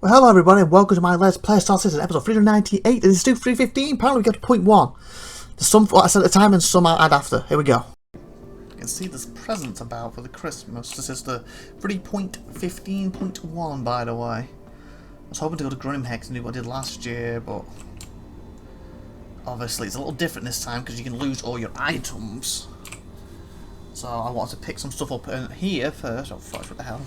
Well, hello everybody and welcome to my Let's Play Star Citizen episode 398 and it's still 315. Apparently we got to point 1. There's some what I said at the time and some I'll add after. Here we go. You can see there's presents about for the Christmas. This is the 3.15.1 by the way. I was hoping to go to Grimhex and do what I did last year, but obviously it's a little different this time because you can lose all your items. So I wanted to pick some stuff up in here first. Oh fuck, what the hell.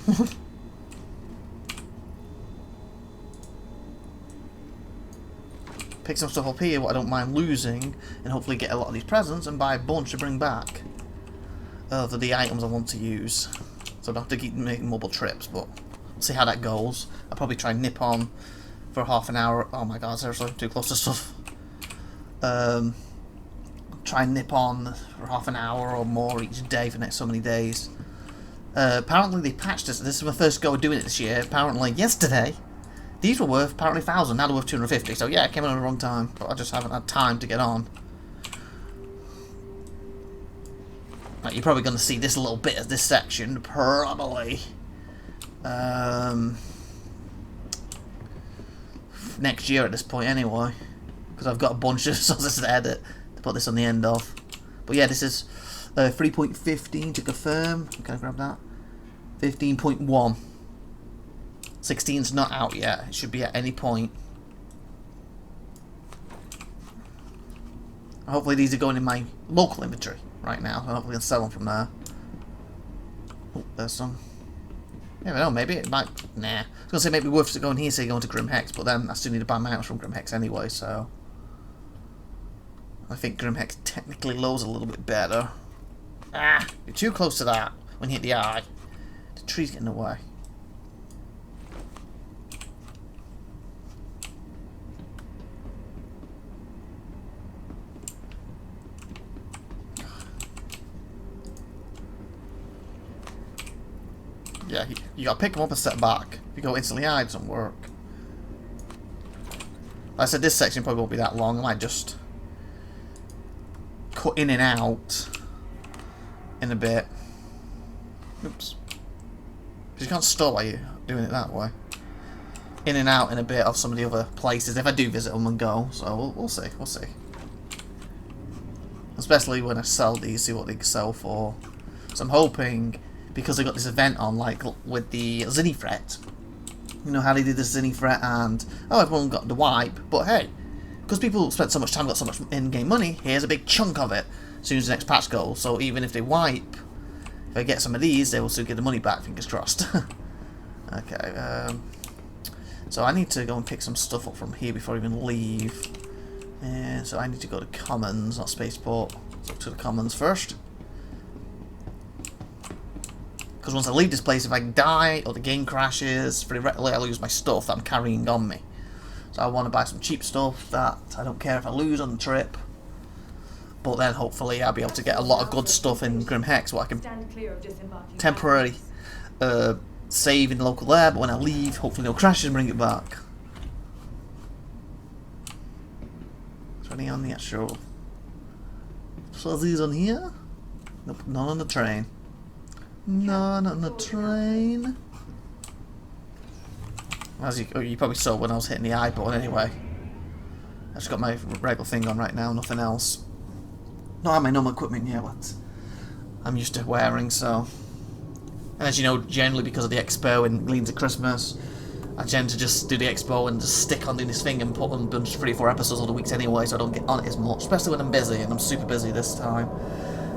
Pick some stuff up here what I don't mind losing and hopefully get a lot of these presents and buy a bunch to bring back of the items I want to use. So I don't have to keep making mobile trips, but we'll see how that goes. I'll probably try and nip on for half an hour. Oh my god, seriously, too close to stuff. Try and nip on for half an hour or more each day for the next so many days. Apparently they patched this. This is my first go of doing it this year. Apparently yesterday these were worth apparently 1,000, now they're worth 250, so yeah, I came in at the wrong time, but I just haven't had time to get on. Right, you're probably going to see this little bit of this section, probably. Next year at this point anyway, because I've got a bunch of sources to edit to put this on the end of. But yeah, this is 3.15 to confirm. Can I grab that? 15.1. 16's not out yet. It should be at any point. Hopefully these are going in my local inventory right now. Hopefully I can sell them from there. Oh, there's some. You never know, maybe it might. Nah. I was going to say maybe worth going here, say going to Grimhex, but then I still need to buy my items from Grimhex anyway, so. I think Grimhex technically lows a little bit better. Ah! You're too close to that when you hit the eye. The tree's getting in the way. Yeah, you gotta pick them up and set back. If you go instantly hide, it doesn't work. Like I said, this section probably won't be that long. I might just cut in and out in a bit. Oops. Because you can't stop while you're doing it that way. In and out in a bit of some of the other places, if I do visit them and go. So we'll see, we'll see. Especially when I sell these, see what they can sell for. So I'm hoping, because they got this event on, like with the Zinni Threat. You know how they did the Zinni Threat and, oh, everyone got the wipe, but hey, because people spent so much time, got so much in-game money, here's a big chunk of it as soon as the next patch goes. So even if they wipe, if I get some of these, they will still get the money back, fingers crossed. Okay, so I need to go and pick some stuff up from here before I even leave. And so I need to go to Commons, not Spaceport. So to the Commons first. Because once I leave this place, if I die or the game crashes, pretty readily I lose my stuff that I'm carrying on me. So I want to buy some cheap stuff that I don't care if I lose on the trip. But then hopefully I'll be able to get a lot of good stuff in Grimhex where I can temporarily save in the local air, but when I leave, hopefully no crashes and bring it back. Is there any on the actual... So these on here? Nope, none on the train. None on the train. As you probably saw when I was hitting the I button anyway. I just got my regular thing on right now, nothing else. Not have my normal equipment yet, what I'm used to wearing, so. And as you know, generally because of the expo and leading to Christmas, I tend to just do the expo and just stick on doing this thing and put on 3 or 4 episodes all the weeks anyway, so I don't get on it as much, especially when I'm busy, and I'm super busy this time.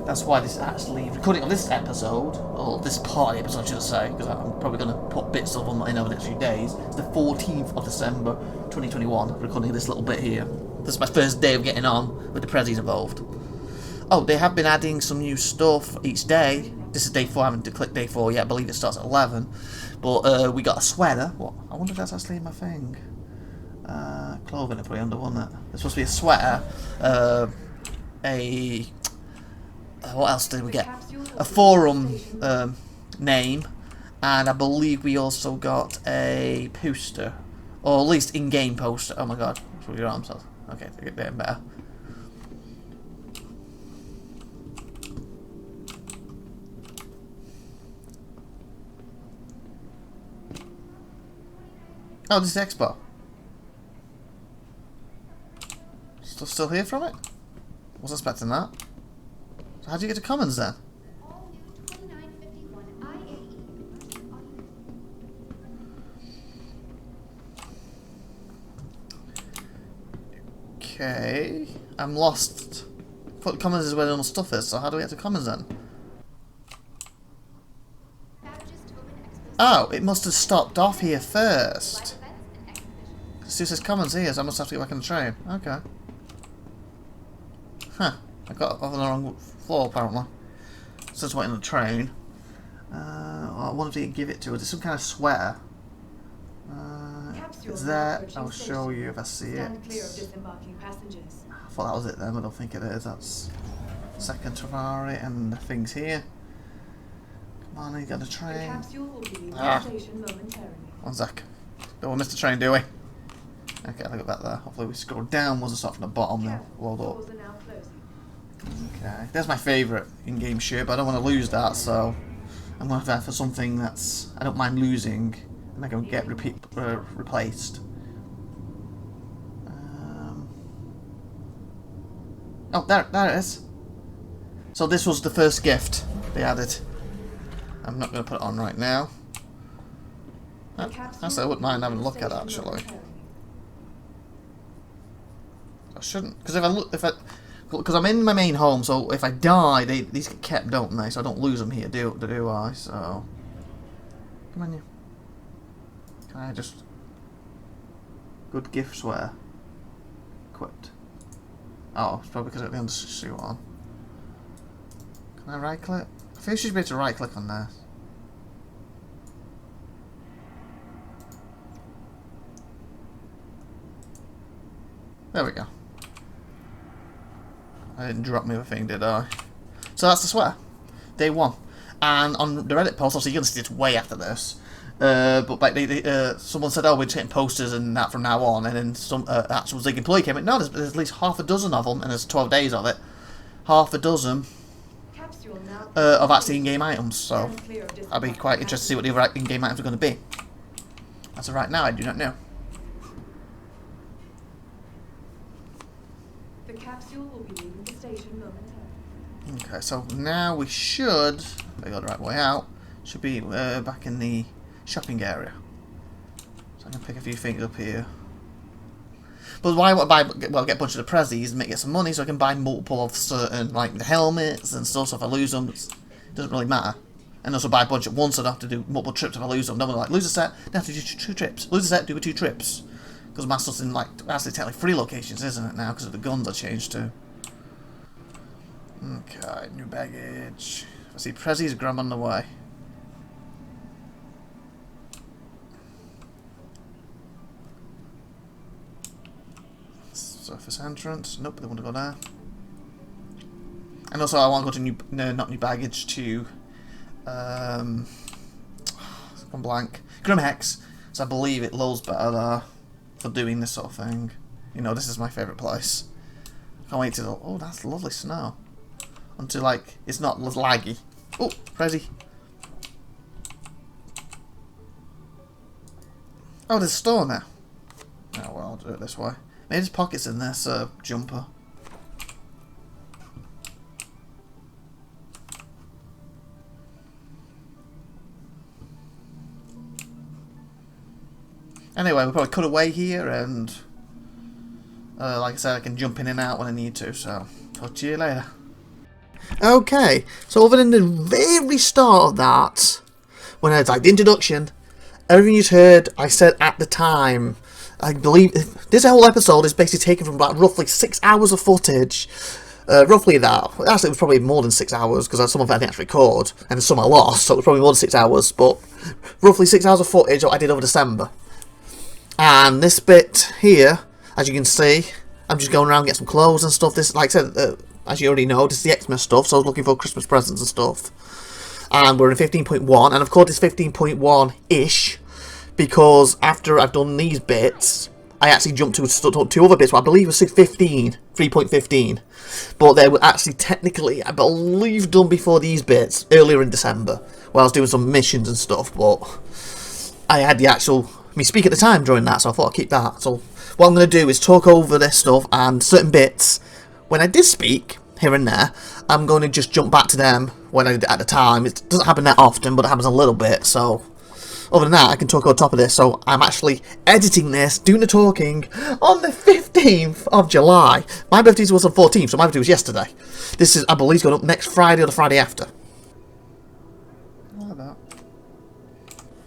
That's why this actually, recording of this episode, or this part of the episode, should I say, because I'm probably going to put bits of them in over the next few days. It's the 14th of December, 2021, recording this little bit here. This is my first day of getting on with the prezzies involved. Oh, they have been adding some new stuff each day. This is day 4, I haven't clicked day 4 yet, I believe it starts at 11. But we got a sweater. What? I wonder if that's actually in my thing. Clothing, it probably under, wasn't it? There's supposed to be a sweater, what else did we get? A forum name, and I believe we also got a poster, or at least in-game poster. Oh my god, that's your arms off. Okay, they're getting better. Oh, this is Expo. Still here from it? Wasn't expecting that. So how do you get to commons then? Okay, I'm lost. Put commons is where the normal stuff is, so how do we get to commons then? Oh, it must have stopped off here first. Because it says commons here, so I must have to get back on the train. Okay. Huh, I got off on the wrong floor apparently. So just waiting on the train. I wonder if you can give it to us. It's some kind of sweater. It's there. I'll show you if I see it. I thought that was it then, but I don't think it is. That's second Ferrari and the thing's here. Come on, you got the train. One sec. Don't want to miss the train, do we? Okay, I'll get back there. Hopefully we scroll down once I start from the bottom then load up. Okay, there's my favourite in-game shirt, but I don't want to lose that, so I'm going to have for something that's I don't mind losing. And I can get replaced. Oh, there it is. So this was the first gift they added. I'm not going to put it on right now. Actually, I wouldn't mind having a look at it actually. I shouldn't, because because I'm in my main home, so if I die, these get kept, don't they? So I don't lose them here, do I? So come on, you. Can I just... Good gift sweater. Equipped. Oh, it's probably because I got the undersuit on. Can I right click? I feel you should be able to right click on this. There we go. I didn't drop me the thing, did I? So that's the sweater. Day 1. And on the Reddit post, obviously you're going to see it's way after this. But like someone said, oh, we're getting posters and that from now on, and then some actual Zig employee came in. No, there's at least half a dozen of them, and there's 12 days of it. Half a dozen of actually in-game items, so I'd be quite interested to see what the other in-game items are going to be. As of right now, I do not know. The capsule will be leaving the station momentarily. Okay, so now we should, if I go the right way out, should be back in the shopping area. So I can pick a few things up here. But why would I buy, well, get a bunch of the prezzies and get some money so I can buy multiple of certain, like the helmets and stuff, so if I lose them, it doesn't really matter. And also buy a bunch at once so I don't have to do multiple trips if I lose them. Don't want to like, lose a set, then have to do 2 trips. Lose a set, do 2 trips. Because my stuff's in like, actually technically 3 locations, isn't it now, because of the guns I changed to. Okay, new baggage. I see prezzies, grab on the way. Surface entrance. Nope, they want to go there. And also, I want to go to new, no, not new baggage, to gone blank. Grim Hex. So I believe it loads better there for doing this sort of thing. You know, this is my favourite place. Can't wait to. Oh, that's lovely snow. Until like it's not laggy. Oh, Prezi. Oh, there's a store now. Oh well, I'll do it this way. Maybe there's pockets in this jumper. Anyway, we'll probably cut away here, and like I said, I can jump in and out when I need to, so talk to you later. Okay, so other than the very start of that, when I had like the introduction, everything you heard, I said at the time. I believe this whole episode is basically taken from about roughly 6 hours of footage. Roughly that. Actually, it was probably more than 6 hours because some of it I didn't actually record, and some I lost, so it was probably more than 6 hours. But roughly 6 hours of footage I did over December. And this bit here, as you can see, I'm just going around getting some clothes and stuff. This, like I said, as you already know, this is the Xmas stuff, so I was looking for Christmas presents and stuff. And we're in 15.1, and of course it's 15.1-ish. Because after I've done these bits, I actually jumped to 2 other bits, I believe it was 3.15. But they were actually technically, I believe, done before these bits, earlier in December, where I was doing some missions and stuff, but I had the actual me speak at the time during that, so I thought I'd keep that. So what I'm going to do is talk over this stuff and certain bits. When I did speak, here and there, I'm going to just jump back to them when I did it at the time. It doesn't happen that often, but it happens a little bit, so other than that, I can talk on top of this. So I'm actually editing this, doing the talking, on the 15th of July. My birthday was on the 14th, so my birthday was yesterday. This is, I believe, going up next Friday or the Friday after. I like that.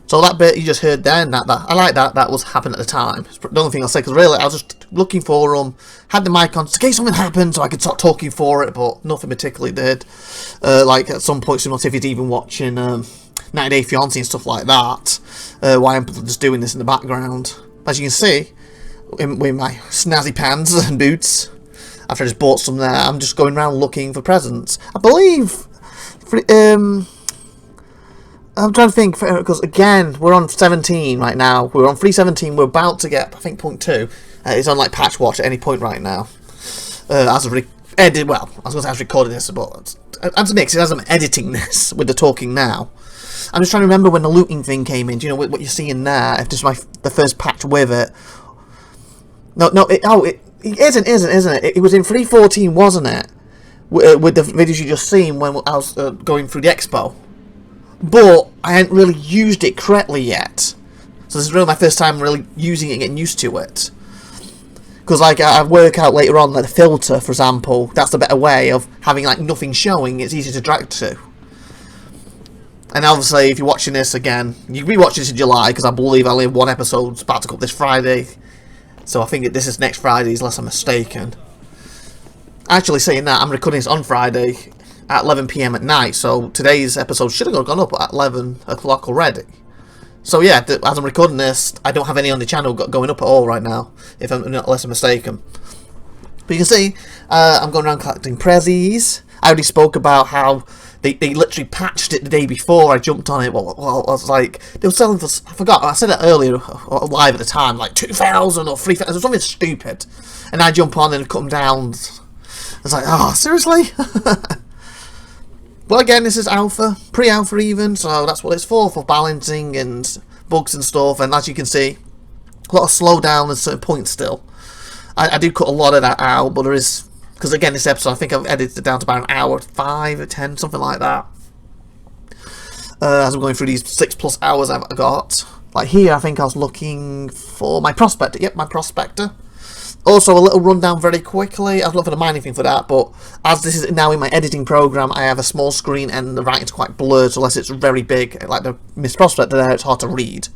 So that bit you just heard then, I like that. That was happening at the time. It's the only thing I'll say, because really, I was just looking for them, had the mic on, in case something happened, so I could start talking for it, but nothing particularly did. Like, at some point, SupernovaTiffy even watching 90 Day Fiancé and stuff like that, while I'm just doing this in the background. As you can see, with my snazzy pants and boots, after I just bought some there, I'm just going around looking for presents. I believe, I'm trying to think, because again, we're on 17 right now. We're on 317. We're about to get, I think, 0.2. It's on like patch watch at any point right now. As of edited, well, I was going to say I was recording this, but as a mix, as I'm editing this with the talking now, I'm just trying to remember when the looting thing came in. Do you know what you're seeing there? If this is the first patch with it. No, it isn't it? It was in 314, wasn't it? With the videos you just seen when I was going through the expo. But I hadn't really used it correctly yet. So this is really my first time really using it and getting used to it. Because like I work out later on, like the filter, for example, that's the better way of having like nothing showing. It's easy to drag to. And obviously, if you're watching this again, you can be watching this in July, because I believe I only have one episode about to come up this Friday. So I think this is next Friday, unless I'm mistaken. Actually, saying that, I'm recording this on Friday at 11 PM at night, so today's episode should have gone up at 11 o'clock already. So yeah, as I'm recording this, I don't have any on the channel going up at all right now, if I'm not less mistaken. But you can see, I'm going around collecting prezzies. I already spoke about how they literally patched it the day before I jumped on it. Well, I was like, they were selling for, I forgot, I said it earlier, live at the time, like 2,000 or 3,000, something stupid. And I jump on and cut them down. It's like, oh, seriously? Well, again, this is alpha, pre-alpha even, so that's what it's for balancing and bugs and stuff. And as you can see, a lot of slowdown at certain points still. I do cut a lot of that out, but there is, because again, this episode, I think I've edited it down to about an hour, 5 or 10, something like that. As I'm going through these 6+ hours I've got. Like here, I think I was looking for my prospector. Yep, my prospector. Also, a little rundown very quickly. I was looking for the mining thing for that, but as this is now in my editing program, I have a small screen and the writing's quite blurred, so unless it's very big, like the Miss Prospector there, it's hard to read.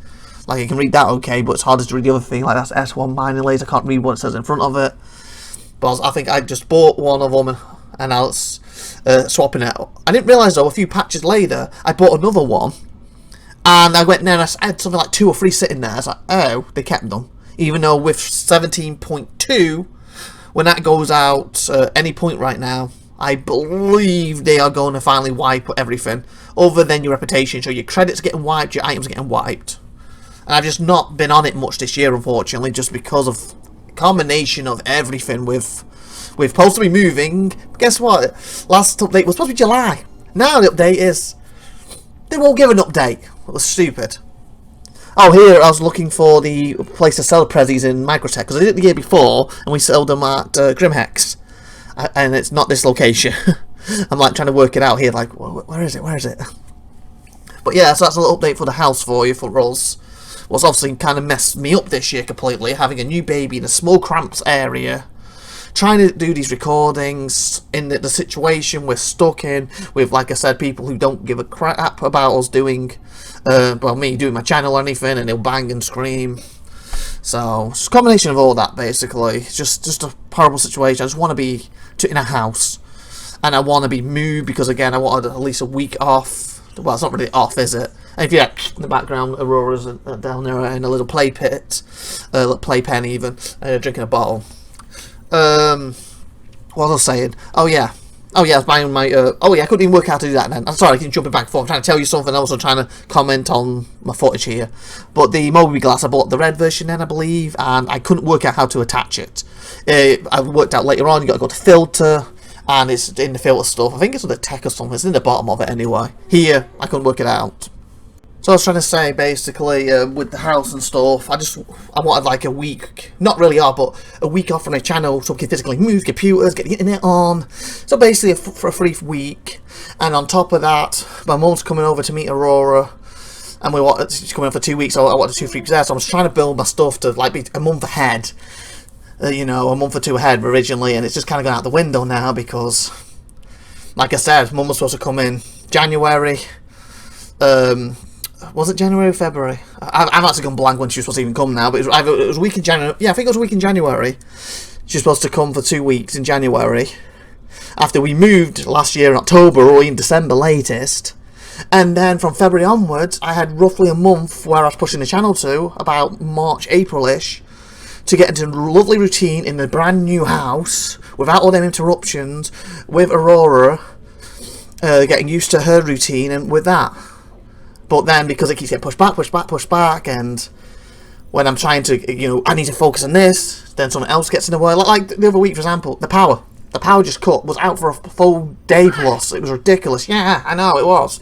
Like, you can read that okay, but it's harder to read the other thing, like that's S1 mining laser. I can't read what it says in front of it. But I think I just bought one of them, and I was swapping it. I didn't realise, though, a few patches later, I bought another one, and I went there and I had something like 2 or 3 sitting there. I was like, oh, they kept them. Even though with 17.2, when that goes out any point right now, I believe they are going to finally wipe everything, other than your reputation. So your credits are getting wiped, your items are getting wiped. And I've just not been on it much this year, unfortunately, just because of a combination of everything with supposed to be moving. Guess what? Last update was supposed to be July. Now the update is, they won't give an update. It was stupid. Oh, here I was looking for the place to sell prezzies in Microtech, because I did it the year before, and we sold them at Grimhex, and it's not this location. I'm like trying to work it out here, like, where is it? But yeah, so that's a little update for the house for you, for us. What's obviously kind of messed me up this year completely, having a new baby in a small cramped area, trying to do these recordings in the situation we're stuck in, with, like I said, people who don't give a crap about us doing, well, me doing my channel or anything, and they'll bang and scream. So it's a combination of all that, basically. It's just a horrible situation. I just want to be in a house, and I want to be moved, because again, I wanted at least a week off. Well, it's not really off, is it? And if you get in the background, Aurora's down there in a little play pit, playpen even, drinking a bottle. What was I saying? Oh yeah, I was buying my, oh yeah, I couldn't even work out how to do that then. I'm sorry, I keep jumping back and forth. I'm trying to tell you something else, I'm trying to comment on my footage here. But the Moby glass, I bought the red version then, I believe, and I couldn't work out how to attach it. I worked out later on, you got to go to filter, and it's in the filter stuff. I think it's on the tech or something, it's in the bottom of it anyway. Here, I couldn't work it out. So I was trying to say, basically, with the house and stuff, I wanted like a week, not really off, but a week off from the channel so we can physically move computers, get the internet on. So basically for a free week. And on top of that, my mum's coming over to meet Aurora. And she's coming over for 2 weeks, so I wanted 2 weeks there. So I was trying to build my stuff to like be a month ahead. You know, a month or two ahead originally. And it's just kind of gone out the window now because, like I said, Mum was supposed to come in January. Was it January or February? I've actually gone blank when she was supposed to even come now, but it was a week in January. Yeah, I think it was a week in January. She was supposed to come for 2 weeks in January. After we moved last year in October or in December latest. And then from February onwards, I had roughly a month where I was pushing the channel to, about March, April-ish, to get into a lovely routine in a brand new house, without all them interruptions, with Aurora, getting used to her routine, and with that. But then, because it keeps getting pushed back, and when I'm trying to, you know, I need to focus on this, then something else gets in the way. Like the other week, for example, the power. The power just cut, was out for a full day plus. It was ridiculous. Yeah, I know, it was.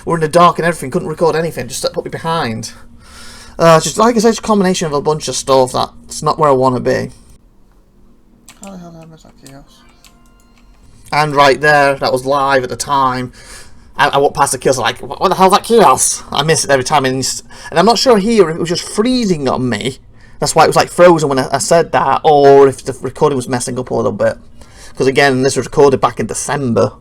We're in the dark and everything, couldn't record anything, just put me behind. Just, like I said, it's a combination of a bunch of stuff that's not where I want to be. How the hell did I miss that kiosk? And right there, that was live at the time. I walked past the kiosk like, what the hell's that kiosk? I miss it every time, and I'm not sure here if it was just freezing on me. That's why it was like frozen when I said that, or if the recording was messing up a little bit. Because again, this was recorded back in December.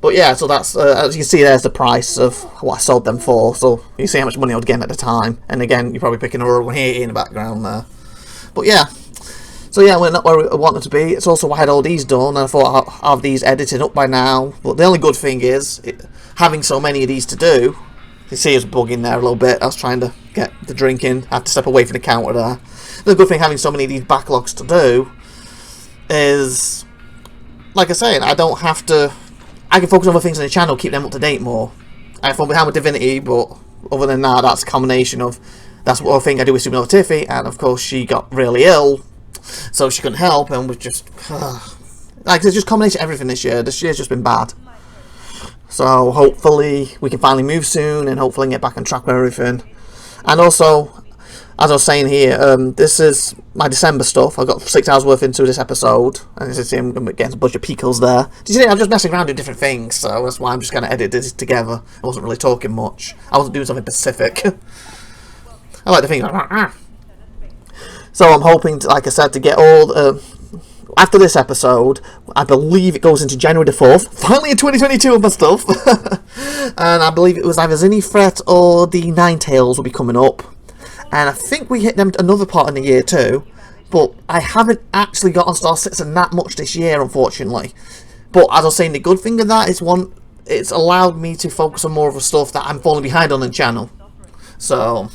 But yeah, so that's, as you can see, there's the price of what I sold them for. So you see how much money I was getting at the time. And again, you're probably picking a one here in the background there. But yeah. So yeah, we're not where I wanted to be. It's also why I had all these done, and I thought I'll have these edited up by now. But the only good thing is, having so many of these to do, you see it's bugging there a little bit. I was trying to get the drink in. I have to step away from the counter there. The good thing having so many of these backlogs to do is, like I say, I don't have to, I can focus on other things on the channel, keep them up to date more. I fall behind with Divinity, but other than that, that's a combination of, that's what I think I do with SupernovaTiffy, and of course she got really ill, so she couldn't help, and we've just, like, there's just a combination of everything this year. This year's just been bad. So hopefully we can finally move soon, and hopefully get back on track with everything. And also, as I was saying here, this is my December stuff. I got 6 hours worth into this episode, and as you see, I'm getting a bunch of pickles there. Did you see? I'm just messing around doing different things, so that's why I'm just going to edit this together. I wasn't really talking much. I wasn't doing something specific. I like the thing. So I'm hoping, to, like I said, to get all after this episode. I believe it goes into January the 4th. Finally in 2022 with my stuff. And I believe it was either Zinni or the Ninetales will be coming up. And I think we hit them another part in the year too. But I haven't actually got on Star Citizen that much this year, unfortunately. But as I was saying, the good thing of that is, one, it's allowed me to focus on more of the stuff that I'm falling behind on the channel. So,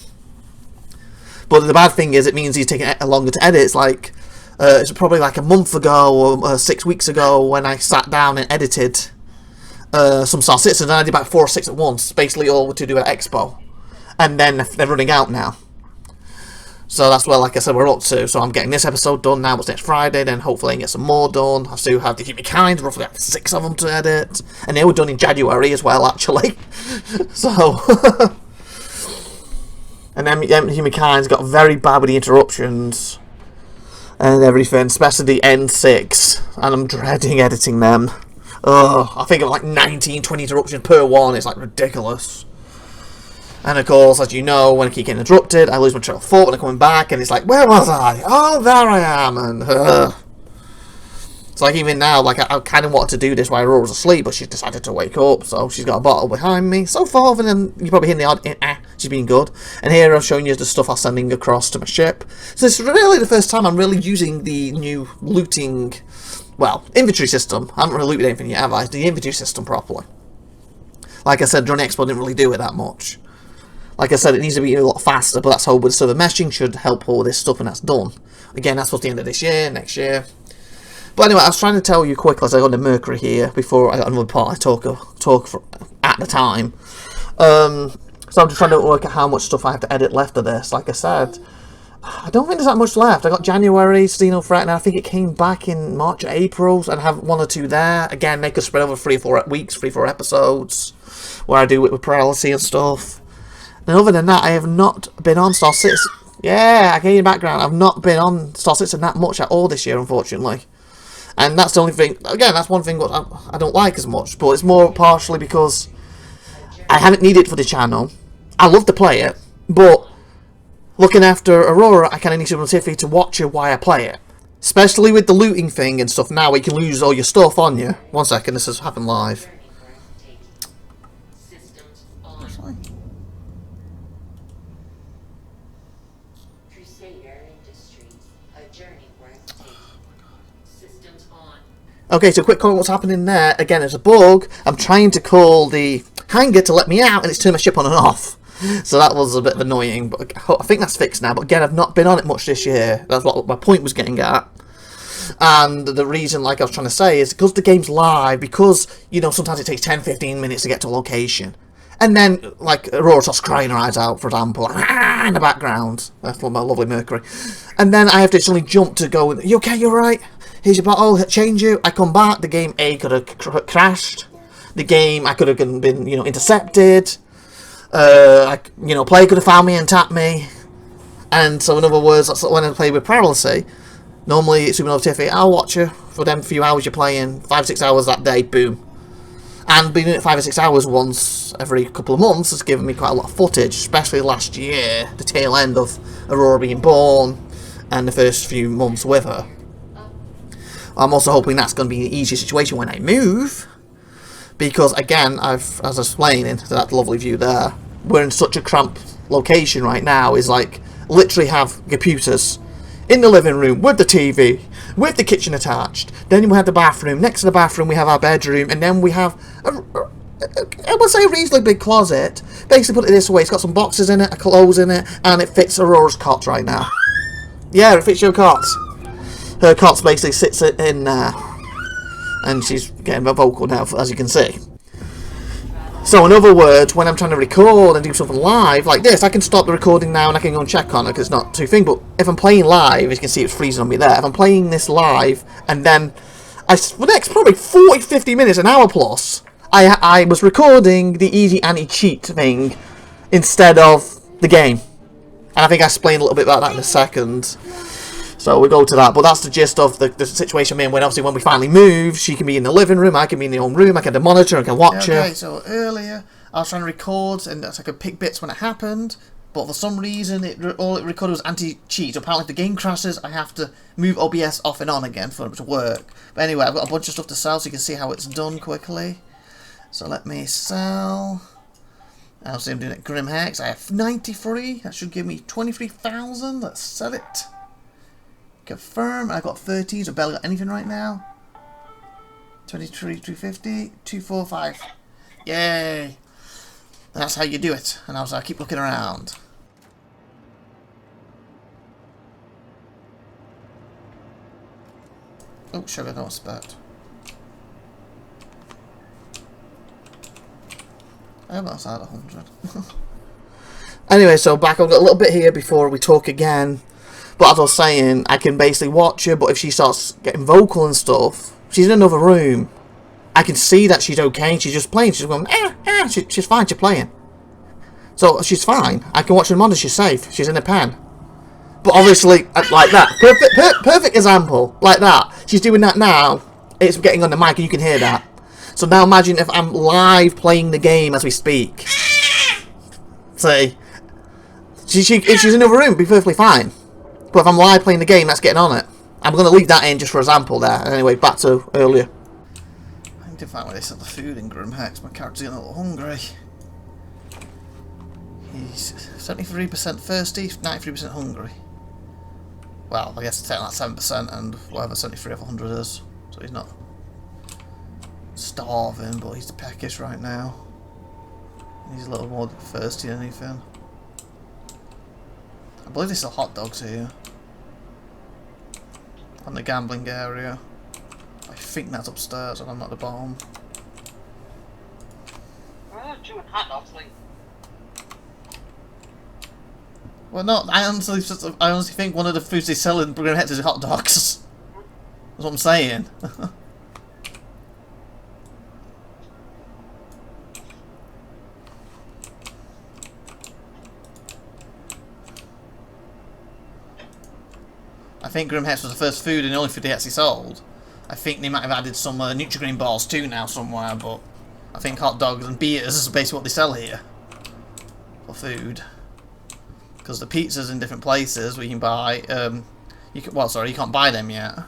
but the bad thing is, it means he's taking longer to edit. It's like, it's probably like a month ago or 6 weeks ago when I sat down and edited some Star Citizen, and I did about 4 or 6 at once, basically all to do at Expo. And then they're running out now. So that's where, like I said, we're up to. So I'm getting this episode done now. It's next Friday. Then hopefully I can get some more done. I still have the Humankind, roughly like 6 of them to edit. And they were done in January as well, actually. So, and then Humankind's got very bad with the interruptions and everything, especially the N6. And I'm dreading editing them. I think of like 19, 20 interruptions per one. It's like ridiculous. And of course, as you know, when I keep getting interrupted, I lose my trail of thought when I'm coming back, and it's like, where was I? Oh, there I am, and it's like even now, like I kind of wanted to do this while Aurora was asleep, but she's decided to wake up, so she's got a bottle behind me, so forth, and then you probably hear the odd, she's being good. And here I'm showing you the stuff I'm sending across to my ship. So it's really the first time I'm really using the new looting, well, inventory system. I haven't really looted anything yet, have I? The inventory system properly. Like I said, during Expo I didn't really do it that much. Like I said, it needs to be a lot faster, but that's how with server meshing should help all this stuff when that's done. Again, that's supposed to be the end of this year, next year. But anyway, I was trying to tell you quickly as I got the Mercury here before I got another part I talk for, at the time. So I'm just trying to work out how much stuff I have to edit left of this. Like I said, I don't think there's that much left. I got January, Steno Threat, and I think it came back in March or April, so I'd have 1 or 2 there. Again, they could spread over 3 or 4 weeks, 3 or 4 episodes, where I do it with paralysis and stuff. And other than that, I have not been on Star Citizen. Yeah, I can hear your background. I've not been on Star Citizen that much at all this year, unfortunately. And that's the only thing, again, that's one thing what I don't like as much, but it's more partially because I haven't needed it for the channel. I love to play it, but looking after Aurora, I kind of need SupernovaTiffy to watch her while I play it. Especially with the looting thing and stuff now, where you can lose all your stuff on you. 1 second, this has happened live. Okay, so quick comment what's happening there. Again, it's a bug. I'm trying to call the hangar to let me out, and it's turned my ship on and off. So that was a bit annoying, but I think that's fixed now. But again, I've not been on it much this year. That's what my point was getting at. And the reason, like I was trying to say, is because the game's live, because, you know, sometimes it takes 10-15 minutes to get to a location. And then, like, Aurora starts crying her eyes out, for example, in the background. That's my lovely Mercury. And then I have to suddenly jump to go, you okay, you're right? Here's your bottle, change you. I come back, the game A could have crashed. The game, I could have been, you know, intercepted. Player could have found me and tapped me. And so, in other words, that's when I play with Paralysis. Normally, it's SupernovaTiffy. I'll watch you for them few hours you're playing. 5-6 hours that day, boom. And being doing it 5 or 6 hours once every couple of months has given me quite a lot of footage, especially last year, the tail end of Aurora being born, and the first few months with her. I'm also hoping that's going to be an easier situation when I move, because again, as I was explaining, that lovely view there, we're in such a cramped location right now, is like, literally have computers in the living room, with the TV, with the kitchen attached, then we have the bathroom, next to the bathroom we have our bedroom, and then we have, I would say a reasonably big closet. Basically put it this way, it's got some boxes in it, clothes in it, and it fits Aurora's cot right now. Yeah, it fits your cot. Her cot basically sits in there, and she's getting a vocal now, as you can see. So in other words, when I'm trying to record and do something live like this, I can stop the recording now and I can go and check on it because it's not too thing. But if I'm playing live, as you can see it's freezing on me there. If I'm playing this live and then for the next probably 40-50 minutes, an hour plus, I was recording the easy anti-cheat thing instead of the game. And I think I explained a little bit about that in a second. So we'll go to that, but that's the gist of the situation I'm in. When obviously when we finally move, she can be in the living room, I can be in the home room, I can monitor, I can watch her. Okay, so earlier I was trying to record and I could pick bits when it happened, but for some reason all it recorded was anti-cheat. Apparently if the game crashes, I have to move OBS off and on again for it to work. But anyway, I've got a bunch of stuff to sell so you can see how it's done quickly. So let me sell. Obviously I'm doing it Grim Hex. I have 93, that should give me 23,000. Let's sell it. Confirm. I got 30s. I barely got anything right now. 23, 250, 245. Yay! That's how you do it. And also I keep looking around. Oh, sugar, no spurt. I almost had 100. Anyway, so back. I've got a little bit here before we talk again. But as I was saying, I can basically watch her, but if she starts getting vocal and stuff, she's in another room. I can see that she's okay, she's just playing, she's going, she's fine, she's playing. So, she's fine. I can watch her monitor, she's safe, she's in a pen. But obviously, like that, perfect example, like that. She's doing that now, it's getting on the mic and you can hear that. So now imagine if I'm live playing the game as we speak. See? If she's in another room, it'd be perfectly fine. But if I'm live playing the game, that's getting on it. I'm going to leave that in just for example there. Anyway, back to earlier. I need to find where they sell the food in Grim Hex. My character's getting a little hungry. He's 73% thirsty, 93% hungry. Well, I guess take that 7% and whatever 73 of 100 is. So he's not starving, but he's peckish right now. He's a little more thirsty than anything. I believe they sell hot dogs here. On the gambling area. I think that's upstairs and I'm at the bottom. Why are you doing hot dogs, like? Well, no, I honestly think one of the foods they sell in Grim Hex is hot dogs. That's what I'm saying. I think Grimhex was the first food and the only food they actually sold. I think they might have added some Nutri-Grain balls too now somewhere, but I think hot dogs and beers is basically what they sell here for food. Because the pizzas in different places where you can buy, you can't buy them yet.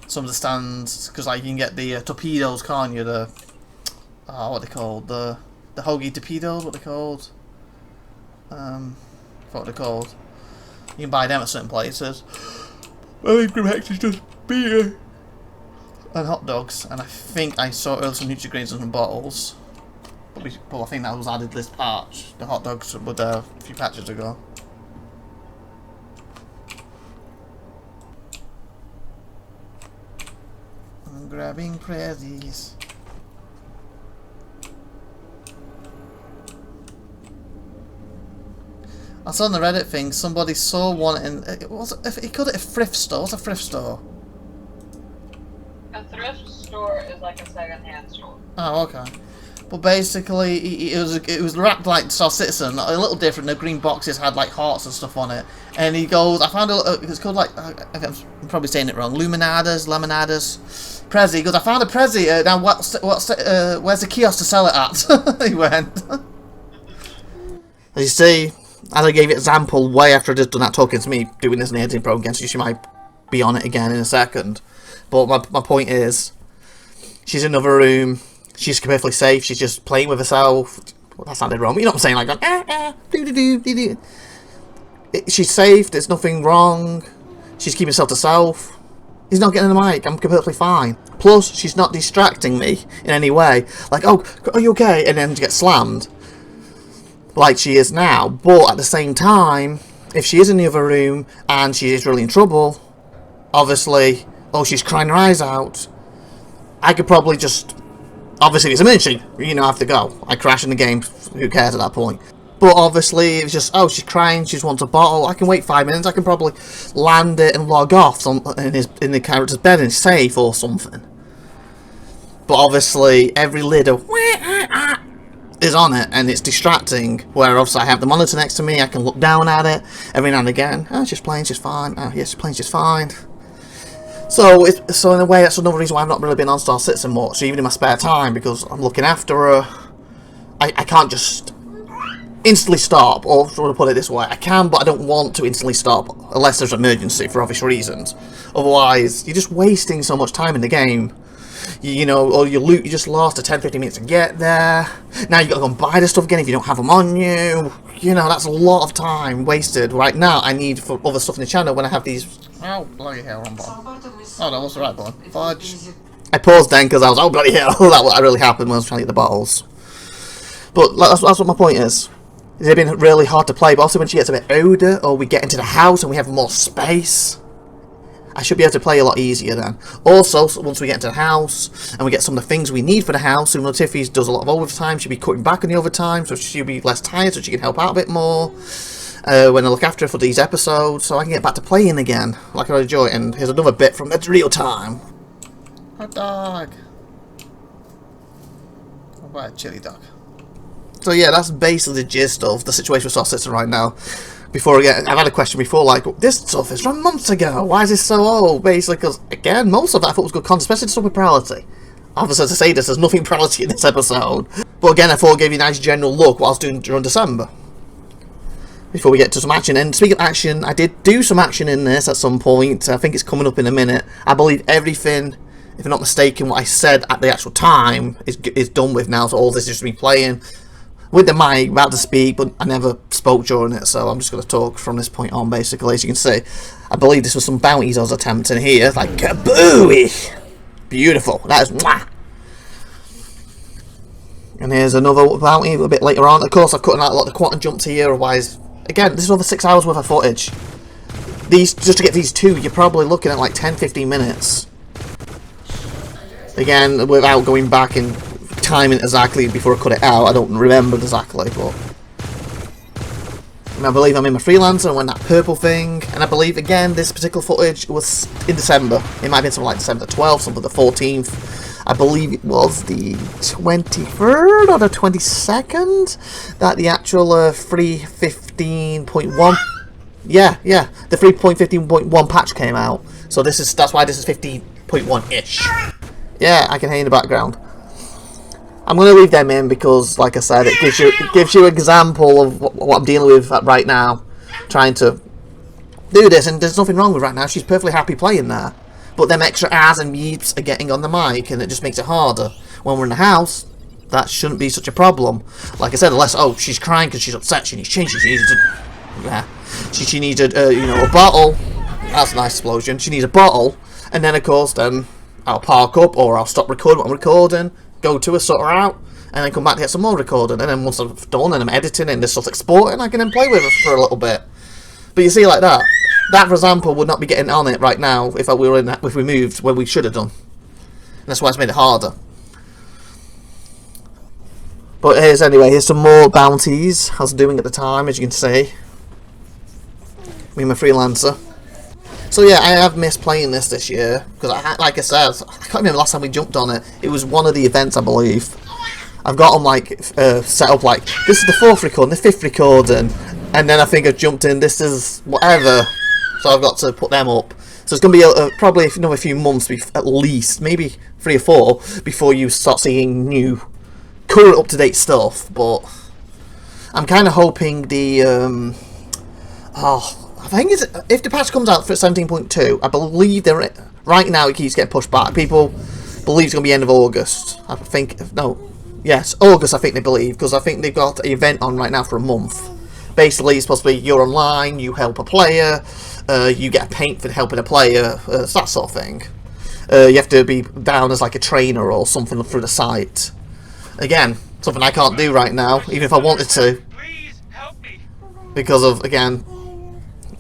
Some of the stands, because like you can get the torpedoes, can't you? The what are they called? The hoagie torpedoes, what are they called? What they're called. You can buy them at certain places. I think Grimhex is just beer and hot dogs, and I think I saw earlier some Nutri-Grains in some bottles. But I think that was added this patch. The hot dogs were there a few patches ago. I'm grabbing prezzies. I saw on the Reddit thing, somebody saw one in, he called it a thrift store. What's a thrift store? A thrift store is like a second-hand store. Oh, okay. But basically, it was wrapped like Star Citizen, a little different. The green boxes had like hearts and stuff on it. And he goes, I found it's called like, I'm probably saying it wrong, Lemonadas. Prezi. He goes, I found a Prezi. Now where's the kiosk to sell it at? He went. As you see, as I gave you example way after I just done that talking to me, doing this in the editing program, so she might be on it again in a second. But my point is, she's in another room. She's perfectly safe. She's just playing with herself. Well, that sounded wrong. But you know what I'm saying? Like, she's safe. There's nothing wrong. She's keeping herself to self. He's not getting the mic. I'm completely fine. Plus, she's not distracting me in any way. Like, oh, are you okay? And then get slammed. Like she is now. But at the same time, if she is in the other room and she is really in trouble, obviously, oh, she's crying her eyes out, I could probably just, obviously if it's emergency, you know, I have to go. I crash in the game, who cares at that point. But obviously, if it's just, oh, she's crying, she just wants a bottle, I can wait 5 minutes, I can probably land it and log off in the character's bed and it's safe or something. But obviously, every little is on it and it's distracting, where obviously I have the monitor next to me, I can look down at it every now and again. Oh, she's playing, she's fine. Oh, yes, she's playing, she's fine. So in a way, that's another reason why I've not really been on Star Citizen much, even in my spare time, because I'm looking after her. I can't just instantly stop, or to put it this way, I can, but I don't want to instantly stop unless there's an emergency for obvious reasons. Otherwise, you're just wasting so much time in the game. You know, or your loot you just lost to 10-15 minutes to get there. Now you got to go and buy the stuff again if you don't have them on you. You know, that's a lot of time wasted. Right now, I need for other stuff in the channel when I have these. Oh, bloody hell, wrong button. Oh, no, what's the right button? Fudge. I paused then because I was, oh, bloody hell, that really happened when I was trying to get the bottles. But that's what my point is. It's been really hard to play, but also when she gets a bit older, or we get into the house and we have more space, I should be able to play a lot easier then. Also, once we get into the house and we get some of the things we need for the house, SupernovaTiffy does a lot of overtime. She'll be cutting back on the overtime, so she'll be less tired, so she can help out a bit more when I look after her for these episodes, so I can get back to playing again, like I enjoy it. And here's another bit from It's Real Time. Hot dog. What about a chili dog? So yeah, that's basically the gist of the situation with Star Citizen right now. Before again, I've had a question before, like, this stuff is from months ago, why is this so old? Basically, because, again, most of that I thought was good content, especially the stuff with Prality. Obviously, to say this, there's nothing Prality in this episode. But again, I thought I gave you a nice general look what I was doing during December. Before we get to some action. And speaking of action, I did do some action in this at some point. I think it's coming up in a minute. I believe everything, if I'm not mistaken, what I said at the actual time is done with now, so all this is just me playing with the mic, about to speak, but I never spoke during it, so I'm just going to talk from this point on, basically. As you can see, I believe this was some bounties I was attempting here, like, kabooey! Beautiful, that is mwah! And here's another bounty a bit later on. Of course, I've cut out a lot of the quantum jumps here, otherwise, again, this is over 6 hours worth of footage. These, just to get these two, you're probably looking at like 10-15 minutes. Again, without going back and timing exactly before I cut it out, I don't remember exactly, but and I believe I'm in my freelancer when that purple thing, and I believe again this particular footage was in December. It might have been something like December the 12th, something the 14th. I believe it was the 23rd or the 22nd that the actual 315.1 Yeah, the 3.15.1 patch came out, so that's why this is 15.1-ish. Yeah, I can hear in the background. I'm going to leave them in because, like I said, it gives you an example of what I'm dealing with right now, trying to do this, and there's nothing wrong with right now. She's perfectly happy playing there, but them extra ahs and yeeps are getting on the mic, and it just makes it harder. When we're in the house, that shouldn't be such a problem. Like I said, unless she's crying because she's upset, she needs change. She needs she needed a bottle. That's a nice explosion. She needs a bottle, and then of course I'll park up or I'll stop recording what I'm recording, go to her, sort her out, and then come back to get some more recording. And then once I've done and I'm editing and this stuff's exporting, I can then play with her for a little bit. But you see, like that, for example, would not be getting on it right now if we moved where we should have done. And that's why it's made it harder. But here's some more bounties. I was doing at the time, as you can see. Me and my freelancer. So yeah, I have missed playing this year because, like I said, I can't remember the last time we jumped on it. It was one of the events, I believe. I've got them set up like this is the 4th recording, the 5th recording, and then I think I've jumped in. This is whatever, so I've got to put them up. So it's going to be probably another few months, at least, maybe 3 or 4, before you start seeing new, current, up-to-date stuff. But I'm kind of hoping the I think if the patch comes out for 17.2, I believe right now it keeps getting pushed back. People believe it's going to be end of August. I think yes, August. I think they believe because I think they've got an event on right now for a month. Basically, it's supposed to be you're online, you help a player, you get a paint for helping a player, that sort of thing. You have to be down as like a trainer or something through the site. Again, something I can't do right now, even if I wanted to, because of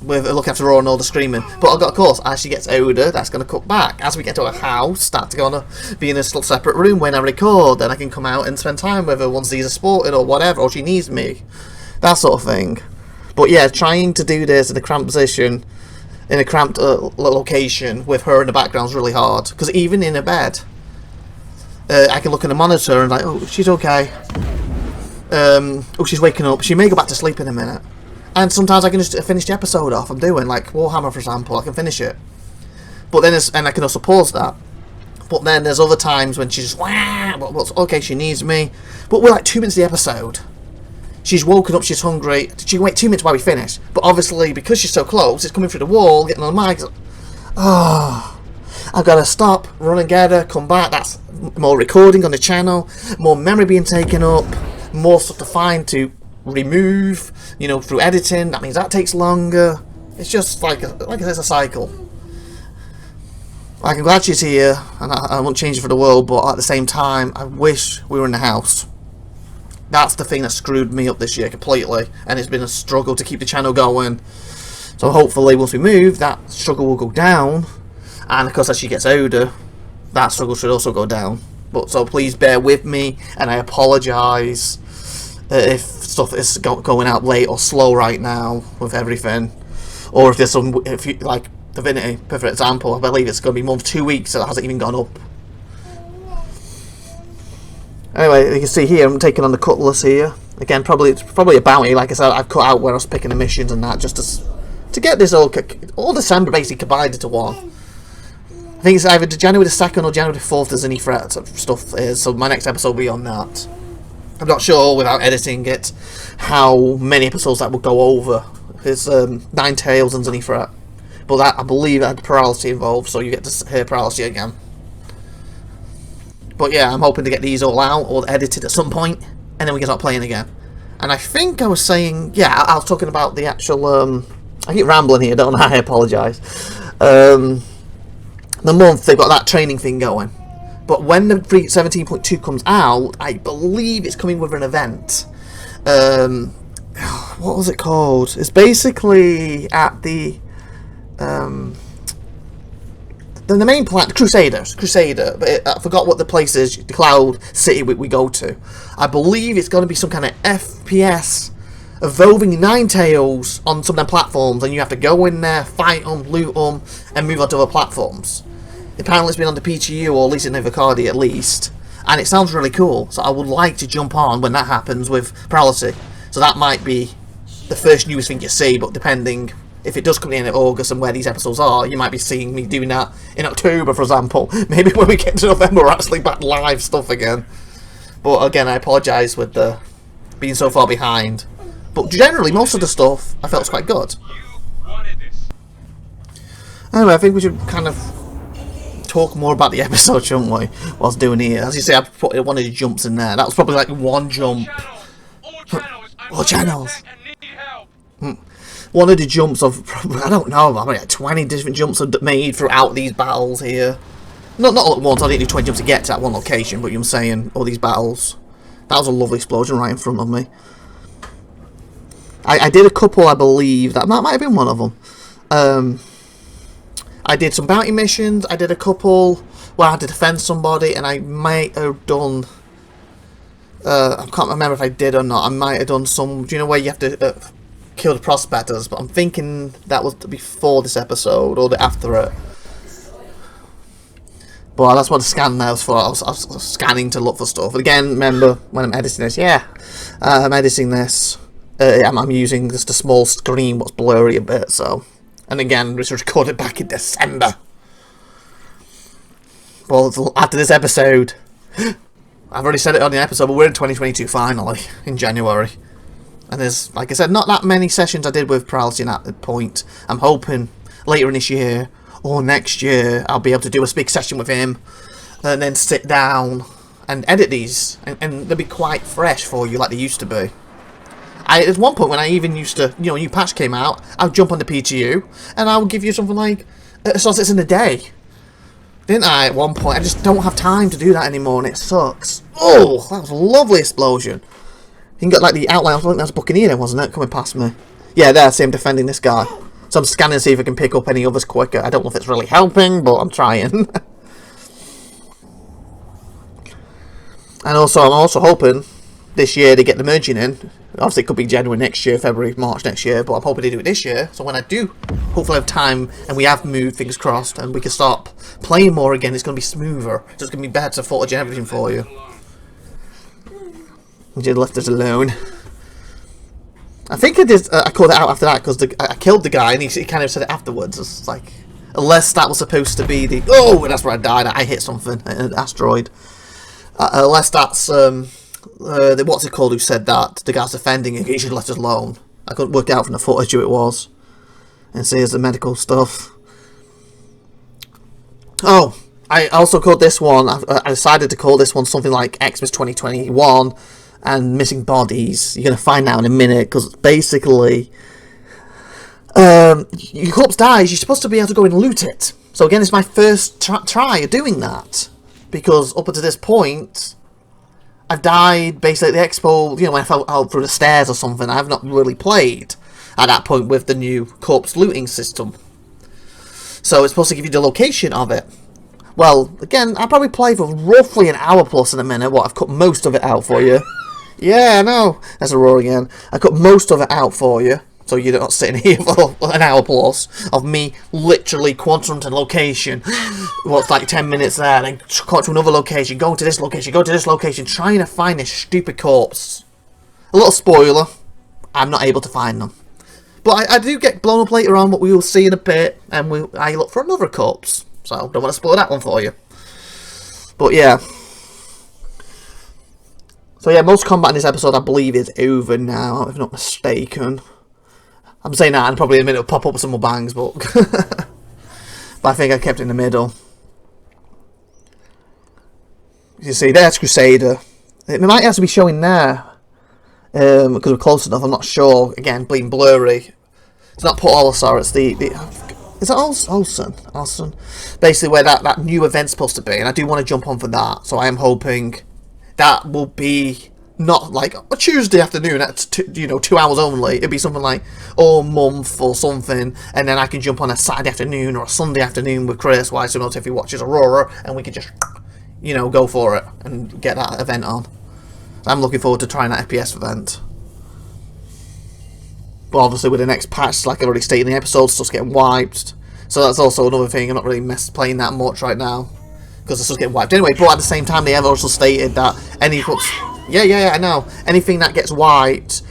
with looking after her and all the screaming. But of course, as she gets older, that's going to cut back. As we get to a house, that's going to be in a separate room when I record. Then I can come out and spend time with her once these are sporting or whatever, or she needs me. That sort of thing. But yeah, trying to do this in a cramped position, in a cramped location with her in the background is really hard. Because even in a bed, I can look at the monitor and like, oh, she's okay. Oh, she's waking up. She may go back to sleep in a minute. And sometimes I can just finish the episode off I'm doing, like Warhammer for example, I can finish it. But then and I can also pause that. But then there's other times when she's just, okay, she needs me. But we're like 2 minutes of the episode. She's woken up, she's hungry. She can wait 2 minutes while we finish. But obviously, because she's so close, it's coming through the wall, getting on the mic. I've got to stop, run and get her, come back. That's more recording on the channel, more memory being taken up, more stuff to find to remove, through editing. That means that takes longer. It's just like it's a cycle. Like, I'm glad she's here, and I won't change it for the world, but at the same time, I wish we were in the house. That's the thing that screwed me up this year completely, and it's been a struggle to keep the channel going. So hopefully, once we move, that struggle will go down, and of course, as she gets older, that struggle should also go down. But so please bear with me, and I apologise if stuff is going out late or slow right now with everything, or if there's like Divinity, perfect example. I believe it's going to be month 2 weeks, so it hasn't even gone up. Anyway, you can see here I'm taking on the Cutlass here again. It's probably a bounty. Like I said, I've cut out where I was picking the missions and that just to get this all December basically combined into one. I think it's either January the 2nd or January the 4th. There's any threat stuff is, so my next episode will be on that. I'm not sure without editing it how many episodes that will go over. It's 9 Tails and Zenny Threat. But that, I believe, had paralysis involved, so you get to hear paralysis again. But yeah, I'm hoping to get these all out or edited at some point, and then we can start playing again. And I think I was saying, yeah, I was talking about the actual, I keep rambling here, don't I? I apologise. The month, they've got that training thing going. But when the 17.2 comes out, I believe it's coming with an event. What was it called? It's basically at the main planet, Crusader. But I forgot what the place is. The Cloud City we go to. I believe it's going to be some kind of FPS evolving Ninetales on some of them platforms, and you have to go in there, fight them, loot them, and move on to other platforms. Apparently it's been on the PTU, or at least in Novacardi at least, and it sounds really cool, so I would like to jump on when that happens with Paralysis. So that might be the first newest thing you see, but depending if it does come in August and where these episodes are, you might be seeing me doing that in October, for example. Maybe when we get to November, we're actually back live stuff again. But again, I apologise with the being so far behind. But generally, most of the stuff I felt was quite good. Anyway, I think we should kind of talk more about the episode, shouldn't we? Whilst doing here, as you say, I put one of the jumps in there. That was probably like one jump. All channels. One of the jumps of, I don't know, I mean, like 20 different jumps are made throughout these battles here. Not all at once, I didn't do 20 jumps to get to that one location, but you know what I'm saying, all these battles. That was a lovely explosion right in front of me. I did a couple, I believe, that might have been one of them. I did some bounty missions, I did a couple where I had to defend somebody, and I might have done, I can't remember if I did or not, I might have done some, do you know where you have to kill the prospectors, but I'm thinking that was before this episode, or after it. But that's what the scan now was for. I was scanning to look for stuff. But again, remember, when I'm editing this, I'm editing this, I'm using just a small screen, what's blurry a bit, so. And again, this was recorded back in December. Well, after this episode, I've already said it on the episode, but we're in 2022 finally, in January. And there's, like I said, not that many sessions I did with Paralysis at that point. I'm hoping later in this year or next year I'll be able to do a big session with him and then sit down and edit these. And they'll be quite fresh for you like they used to be. At one point when I even used to, you know, when new patch came out, I would jump on the PTU and I would give you something like Sunset's in a day. Didn't I, at one point? I just don't have time to do that anymore and it sucks. Oh, that was a lovely explosion. You can get like the outline, I think that was Buccaneer then, wasn't it? Coming past me. Yeah, there, I see him defending this guy. So I'm scanning to see if I can pick up any others quicker. I don't know if it's really helping, but I'm trying. And also, I'm also hoping this year to get the merging in. Obviously, it could be January next year, February, March next year, but I'm hoping to do it this year. So when I do, hopefully have time and we have moved, fingers crossed, and we can start playing more again, it's going to be smoother. So it's going to be better footage and everything for you. You just left us alone. I think I did. I called it out after that because I killed the guy, and he kind of said it afterwards. It's like, unless that was supposed to be the that's where I died. I hit something, an asteroid. Unless that's what's it called? Who said that? The guy's defending it. He should have left us alone. I couldn't work out from the footage who it was, and see as the medical stuff. Oh, I also called this one. I decided to call this one something like Xmas 2021. And missing bodies. You're going to find out in a minute, because basically your corpse dies, you're supposed to be able to go and loot it. So again, it's my first try of doing that, because up until this point I've died basically at the expo, you know, when I fell out through the stairs or something. I've not really played at that point with the new corpse looting system, so it's supposed to give you the location of it. Well, again, I'll probably play for roughly an hour plus in a minute. I've cut most of it out for you. Yeah, I know. That's a roar again. I cut most of it out for you, so you're not sitting here for an hour plus of me literally quantum to location. What's like 10 minutes there, then cut to another location, go to this location, go to this location, trying to find this stupid corpse. A little spoiler, I'm not able to find them. But I do get blown up later on, but we will see in a bit, and I look for another corpse. So don't want to spoil that one for you. But yeah. So yeah, most combat in this episode I believe is over now, if not mistaken. I'm saying that and probably in a minute it'll pop up with some more bangs, but but I think I kept it in the middle. You see, there's Crusader. It might have to be showing there. Because we're close enough, I'm not sure. Again, being blurry. It's not Port Olisar, it's the is that Olsen? Basically where that new event's supposed to be, and I do want to jump on for that, so I am hoping that will be not like a Tuesday afternoon, that's 2 hours only. It'll be something like all month or something, and then I can jump on a Saturday afternoon or a Sunday afternoon with Chris while SupernovaTiffy watches Aurora, and we can just, go for it and get that event on. I'm looking forward to trying that FPS event. But obviously with the next patch, like I already stated in the episode, stuff's getting wiped. So that's also another thing. I'm not really playing that much right now, because the stuff's getting wiped anyway. But at the same time, they have also stated that I know. Anything that gets wiped,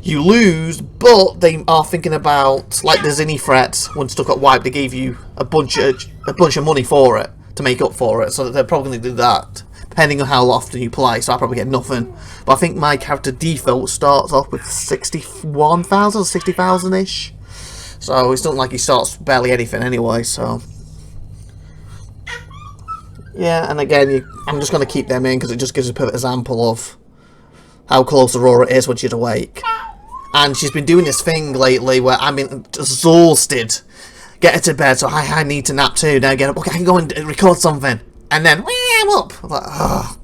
You lose, but they are thinking about, like the Zinni threat, when stuff got wiped, they gave you a bunch of money for it, to make up for it, so they're probably going to do that, depending on how often you play, so I'll probably get nothing. But I think my character default starts off with 61,000, 60,000-ish, so it's not like he starts barely anything anyway, so... Yeah, and again, I'm just going to keep them in, because it just gives a perfect example of how close Aurora is when she's awake. And she's been doing this thing lately where I'm exhausted. Get her to bed, so I need to nap too. Now get up, okay, I can go and record something. And then, I'm up. I'm like, ugh.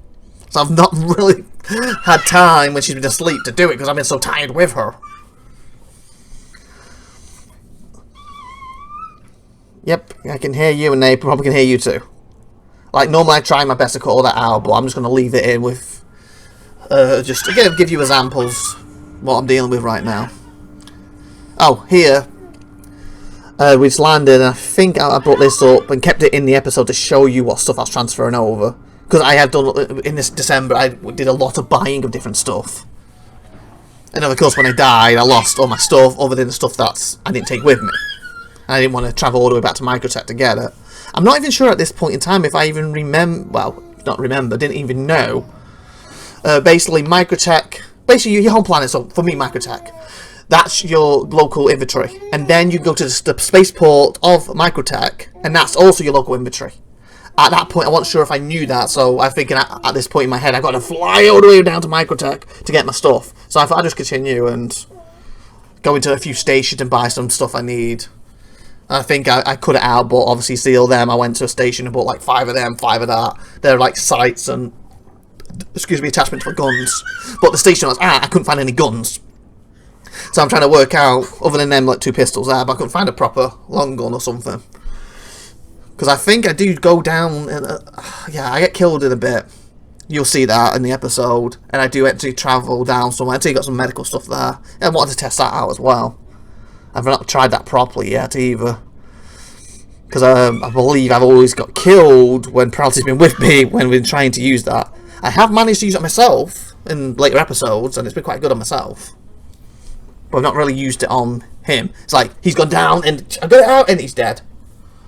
So I've not really had time when she's been asleep to do it because I've been so tired with her. Yep, I can hear you and they probably can hear you too. Like, normally I try my best to cut all that out, but I'm just going to leave it in with... just to give you examples what I'm dealing with right now. Oh, here we just landed, and I think I brought this up and kept it in the episode to show you what stuff I was transferring over, because I have done in this December. I did a lot of buying of different stuff, and of course when I died I lost all my stuff other than the stuff that I didn't take with me. I didn't want to travel all the way back to Microtech to get it. I'm not even sure at this point in time if I even remember, well, not remember, didn't even know. Basically, Microtech, basically your home planet, so for me, Microtech, that's your local inventory. And then you go to the spaceport of Microtech, and that's also your local inventory. At that point, I wasn't sure if I knew that, so I'm thinking at this point in my head, I've got to fly all the way down to Microtech to get my stuff. So I thought I'd just continue and go into a few stations and buy some stuff I need. I think I cut it out, but obviously steal them. I went to a station and bought like 5 of them, 5 of that. They're like sights and, excuse me, attachments for guns. But the station was, I couldn't find any guns. So I'm trying to work out, other than them like 2 pistols there, but I couldn't find a proper long gun or something. Because I think I do go down, yeah, I get killed in a bit. You'll see that in the episode. And I do actually travel down somewhere. I actually got some medical stuff there. And I wanted to test that out as well. I've not tried that properly yet either. Because I believe I've always got killed when Prowley's been with me when we've been trying to use that. I have managed to use it myself in later episodes, and it's been quite good on myself. But I've not really used it on him. It's like, he's gone down, and I got it out, and he's dead.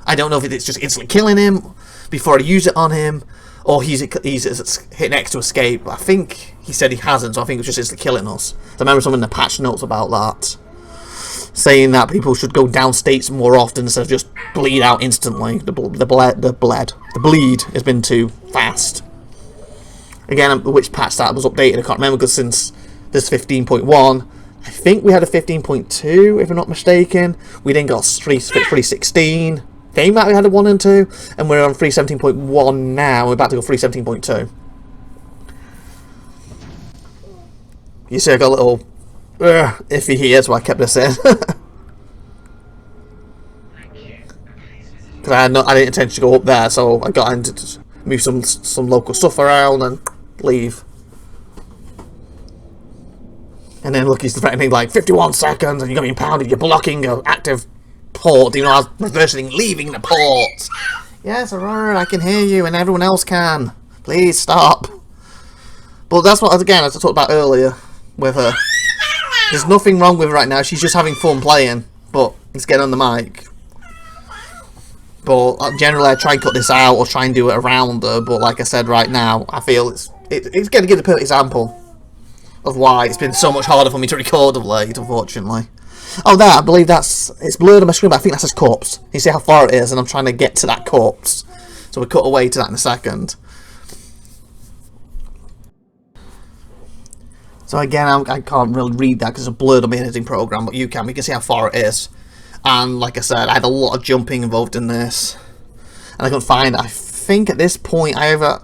I don't know if it's just instantly killing him before I use it on him, or he's hit next to escape. I think he said he hasn't, so I think it's just instantly killing us. I remember someone in the patch notes about that, saying that people should go down states more often instead of just bleed out instantly. The bleed has been too fast. Again, which patch that was updated, I can't remember, because since this 15.1, I think we had a 15.2, if I'm not mistaken. We then got 3.16. Game that we had a 1 and 2, and we're on 3.17.1 now. We're about to go 3.17.2. You see, I got a little iffy here, so I kept this in. Because I didn't intend to go up there, so I got into to move some local stuff around and leave. And then look, he's threatening like 51 seconds, and you're getting impounded. You're blocking your active port. You know, I was reversing, leaving the port. Yes, Aurora, I can hear you, and everyone else can. Please stop. But that's what, again, as I talked about earlier with her. There's nothing wrong with her right now. She's just having fun playing. But let's get on the mic. But generally, I try and cut this out or try and do it around her. But like I said, right now, I feel it's going to give the perfect example of why it's been so much harder for me to record of late, unfortunately. Oh, there, I believe it's blurred on my screen, but I think that's his corpse. You see how far it is, and I'm trying to get to that corpse. So we'll cut away to that in a second. So again, I can't really read that because it's blurred on my editing program, but you can. We can see how far it is. And like I said, I had a lot of jumping involved in this. And I couldn't find it. I think at this point I either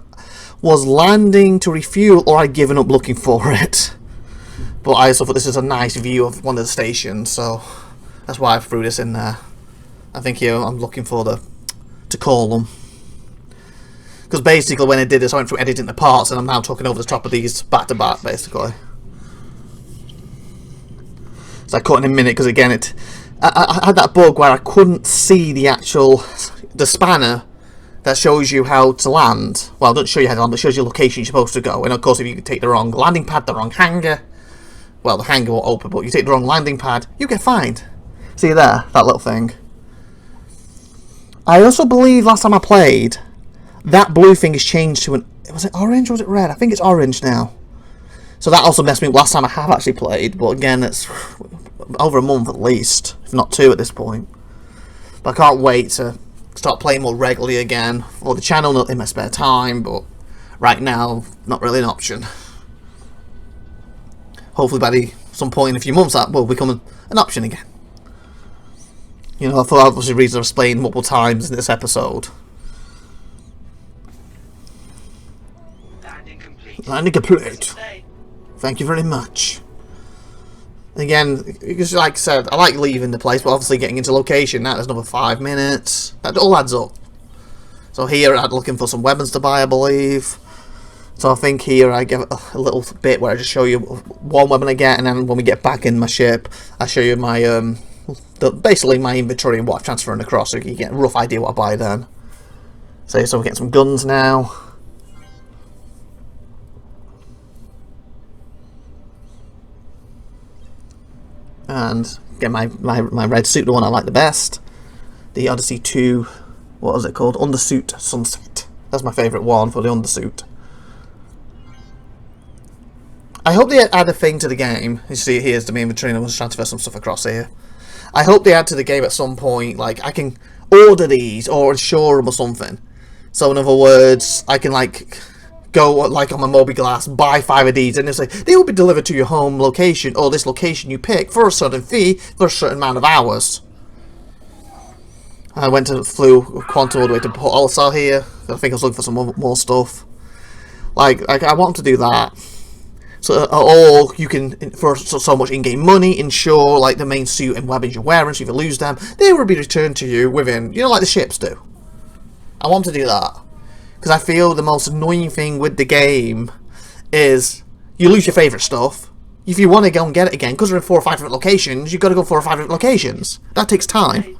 was landing to refuel or I'd given up looking for it. But I also thought this is a nice view of one of the stations, so that's why I threw this in there. I think here I'm looking for to call them. Because basically when I did this, I went through editing the parts, and I'm now talking over the top of these back to back, basically. So I cut in a minute because again, I had that bug where I couldn't see the spanner that shows you how to land. Well, it doesn't show you how to land, but it shows you the location you're supposed to go. And of course, if you take the wrong landing pad, the wrong hangar, well, the hangar won't open, but you take the wrong landing pad, you get fined. See there, that little thing. I also believe last time I played, that blue thing is changed to an... Was it orange or was it red? I think it's orange now. So that also messed me up last time I have actually played. But again, it's over a month at least, if not 2 at this point. But I can't wait to start playing more regularly again for the channel in my spare time. But right now, not really an option. Hopefully by some point in a few months that will become an option again. You know, for obviously reasons I've explained multiple times in this episode. Landing complete. Thank you very much. Again, because like I said, I like leaving the place, but obviously getting into location, now there's another 5 minutes. That all adds up. So here I'm looking for some weapons to buy, I believe. So I think here I give a little bit where I just show you one weapon I get, and then when we get back in my ship, I show you my basically my inventory and what I'm transferring across, so you can get a rough idea what I buy then. So we're getting some guns now. And get my red suit, the one I like the best. The Odyssey 2, what was it called? Undersuit Sunset. That's my favourite one for the undersuit. I hope they add a thing to the game. You see, here's the main inventory, and I was transfer some stuff across here. I hope they add to the game at some point, like I can order these or insure them or something. So in other words, I can like go like on my mobiGlas, buy 5 of these, and it's like they will be delivered to your home location or this location you pick for a certain fee for a certain amount of hours. I flew Quantum all the way to Port Olisar here. I think I was looking for some more stuff. Like I want to do that. So, or you can, for so much in-game money, insure like the main suit and weapons you're wearing, so if you lose them, they will be returned to you within, you know, like the ships do. I want to do that. Because I feel the most annoying thing with the game is you lose your favourite stuff. If you want to go and get it again, because we're in 4 or 5 different locations, you've got to go 4 or 5 different locations. That takes time.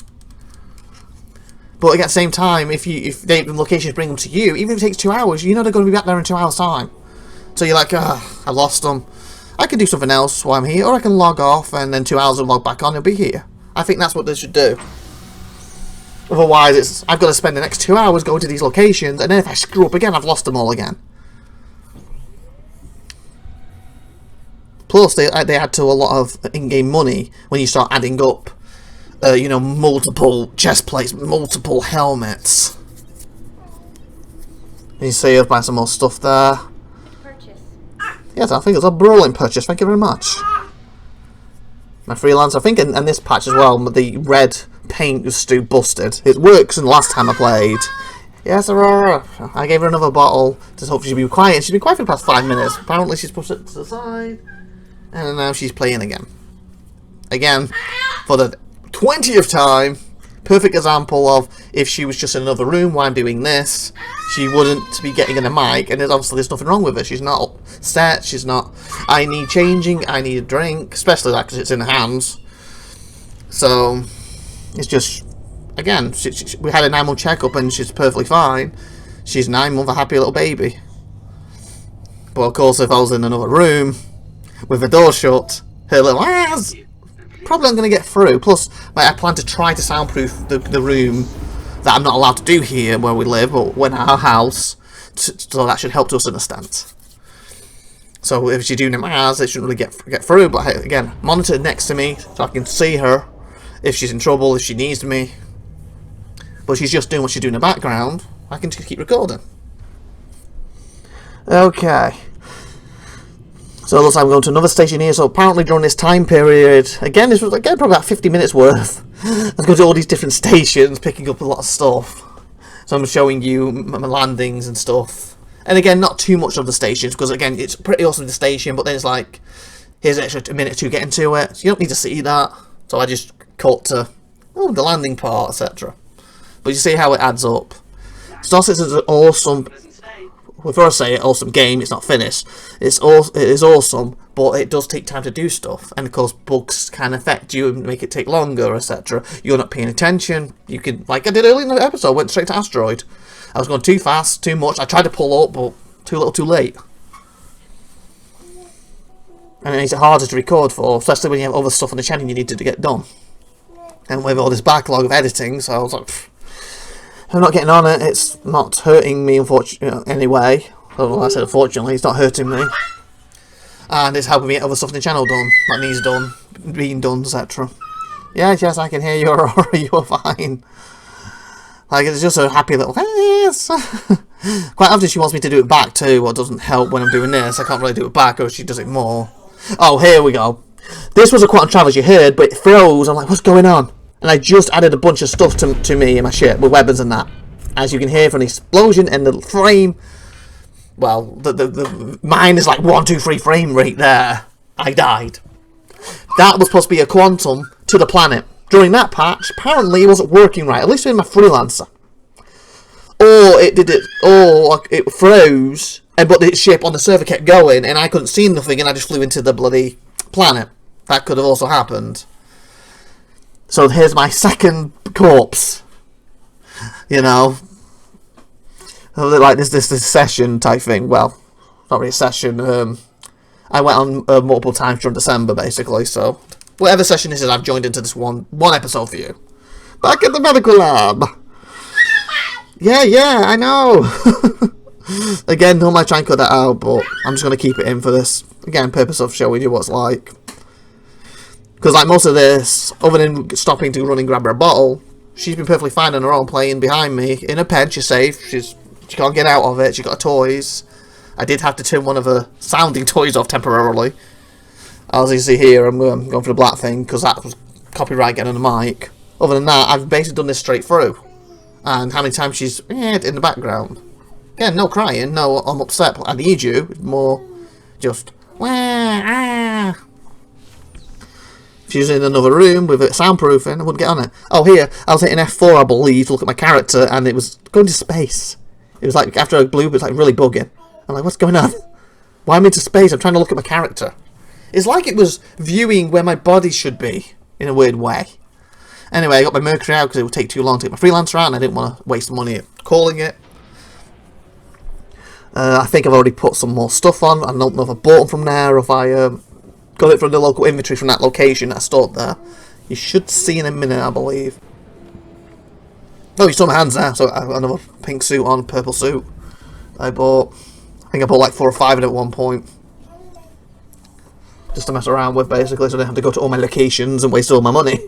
But at the same time, if the locations bring them to you, even if it takes 2 hours, you know they're going to be back there in 2 hours' time. So you're like, I lost them. I can do something else while I'm here, or I can log off and then 2 hours will log back on and be here. I think that's what they should do. Otherwise, I've got to spend the next 2 hours going to these locations, and then if I screw up again, I've lost them all again. Plus, they add to a lot of in-game money when you start adding up, you know, multiple chest plates, multiple helmets. You see, I've bought some more stuff there. Yes, I think it's a brilliant purchase. Thank you very much. My freelance, I think in this patch as well, the red paint was still busted. It works in the last time I played. Yes, Aurora. I gave her another bottle to hope she'd be quiet. She's been quiet for the past 5 minutes. Apparently she's pushed it to the side. And now she's playing again. Again, for the 20th time. Perfect example of if she was just in another room while I'm doing this, she wouldn't be getting in a mic, and obviously there's nothing wrong with her. She's not upset, she's not, I need changing, I need a drink, especially that because it's in her hands. So, it's just, again, we had a 9-month checkup and she's perfectly fine. She's 9 months, a happy little baby. But of course, if I was in another room with the door shut, her little ass probably not going to get through. Plus, I plan to try to soundproof the room that I'm not allowed to do here where we live, but in our house, so that should help to a certain extent. So if she's doing it in my house, it shouldn't really get through. But again, monitor next to me so I can see her if she's in trouble, if she needs me. But she's just doing what she's doing in the background. I can just keep recording. Okay. So it looks like I'm going to another station here. So apparently during this time period, again, this was again probably about 50 minutes worth. I was going to all these different stations, picking up a lot of stuff. So I'm showing you my landings and stuff. And again, not too much of the stations, because again, it's pretty awesome the station, but then it's like, here's an extra minute to get into it. So you don't need to see that. So I just cut to the landing part, etc. But you see how it adds up. Starcix is an awesome, before I say it, awesome game. It's not finished. It is awesome, but it does take time to do stuff, and of course bugs can affect you and make it take longer, etc. You're not paying attention. You can, like I did earlier in the episode, went straight to Asteroid. I was going too fast, too much. I tried to pull up, but too little, too late. And it makes it harder to record for, especially when you have other stuff on the channel you need to get done. And with all this backlog of editing, so I was like, pfft, I'm not getting on it. It's not hurting me, unfortunately, anyway. Well, I said unfortunately, it's not hurting me. And it's helping me get other stuff on the channel done, like needs done, being done, etc. Yes, I can hear you, Aurora, you are fine. Like, it's just a happy little, yes. Quite often she wants me to do it back too, what doesn't help when I'm doing this. I can't really do it back, or she does it more. Oh, here we go. This was a quantum travel, as you heard, but it froze. I'm like, what's going on? And I just added a bunch of stuff to me in my ship, with weapons and that. As you can hear from the explosion and the frame, well, mine is like 1, 2, 3 frame rate there. I died. That was supposed to be a quantum to the planet. During that patch, apparently it wasn't working right, at least in my freelancer. Or it froze, but the ship on the server kept going, and I couldn't see nothing, and I just flew into the bloody planet. That could have also happened. So here's my second corpse. You know, like this session type thing. Well, not really a session. I went on multiple times during December, basically. So whatever session this is, I've joined into this one episode for you. Back at the medical lab. Yeah, I know. Again, normally I try and cut that out, but I'm just going to keep it in for this. Again, purpose of showing you what it's like. Because like most of this, other than stopping to run and grab her a bottle, she's been perfectly fine on her own, playing behind me. In her pen, she's safe. She can't get out of it. She's got her toys. I did have to turn one of her sounding toys off temporarily. As you see here, I'm going for the black thing, because that was copyright getting on the mic. Other than that, I've basically done this straight through. And how many times she's in the background. Again, no crying, no I'm upset, I need you. It's more just wah, ah. If she was in another room with it soundproofing, I wouldn't get on it. Oh, here, I was hitting F4, I believe, to look at my character, and it was going to space. It was like, after a blue, it was like really bugging. I'm like, what's going on? Why am I into space? I'm trying to look at my character. It's like it was viewing where my body should be, in a weird way. Anyway, I got my Mercury out because it would take too long to get my freelancer out, and I didn't want to waste money calling it. I think I've already put some more stuff on. I don't know if I bought them from there, or if I got it from the local inventory from that location that I stored there. You should see in a minute, I believe. Oh, you saw my hands there. So I've got another pink suit on, purple suit. I bought. I think I bought like 4 or 5 of it at one point. Just to mess around with, basically, so I didn't have to go to all my locations and waste all my money.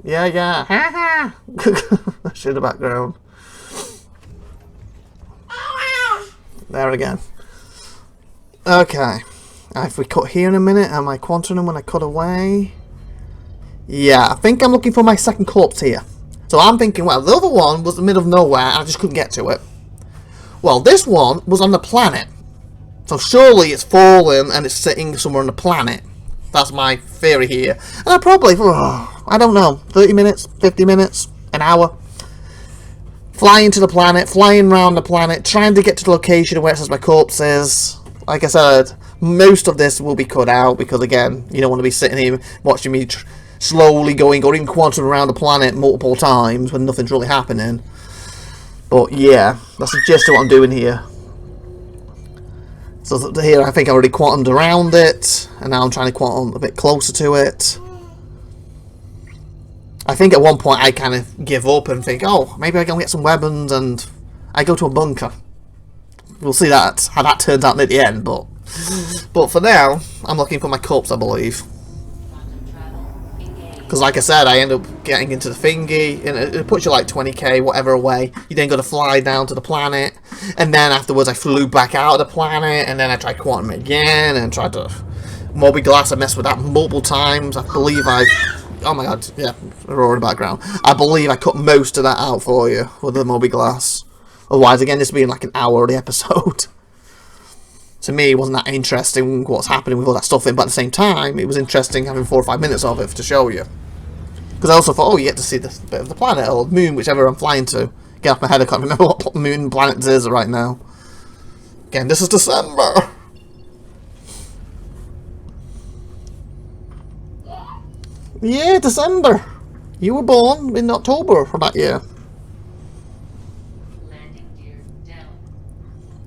Yeah. Ha ha. That's in the background. There again. Okay. If we cut here in a minute, am I quantum when I cut away? Yeah, I think I'm looking for my second corpse here. So I'm thinking, well, the other one was in the middle of nowhere and I just couldn't get to it. Well, this one was on the planet. So surely it's fallen and it's sitting somewhere on the planet. That's my theory here. And I probably, I don't know, 30 minutes, 50 minutes, an hour. Flying to the planet, flying around the planet, trying to get to the location where it says my corpse is. Like I said, most of this will be cut out because, again, you don't want to be sitting here watching me slowly going quantum around the planet multiple times when nothing's really happening. But yeah, that's the gist of what I'm doing here. So here I think I already quantumed around it, and now I'm trying to quantum a bit closer to it. I think at one point I kind of give up and think, oh, maybe I can get some weapons, and I go to a bunker. We'll see how that turns out at the end, but for now, I'm looking for my corpse, I believe. Because like I said, I end up getting into the thingy, and it puts you like 20k, whatever away. You then got to fly down to the planet, and then afterwards I flew back out of the planet, and then I tried quantum again, and tried to Moby Glass. I messed with that multiple times. I believe oh my god, yeah, Aurora in the background. I believe I cut most of that out for you with the Moby Glass. Otherwise, again, this being like an hour of the episode. To me, it wasn't that interesting what's happening with all that stuff in, but at the same time, it was interesting having 4 or 5 minutes of it to show you. Because I also thought, oh, you get to see this bit of the planet, or moon, whichever I'm flying to. Get off my head, I can't remember what moon and planet this is right now. Again, this is December. Yeah, December. You were born in October for that year.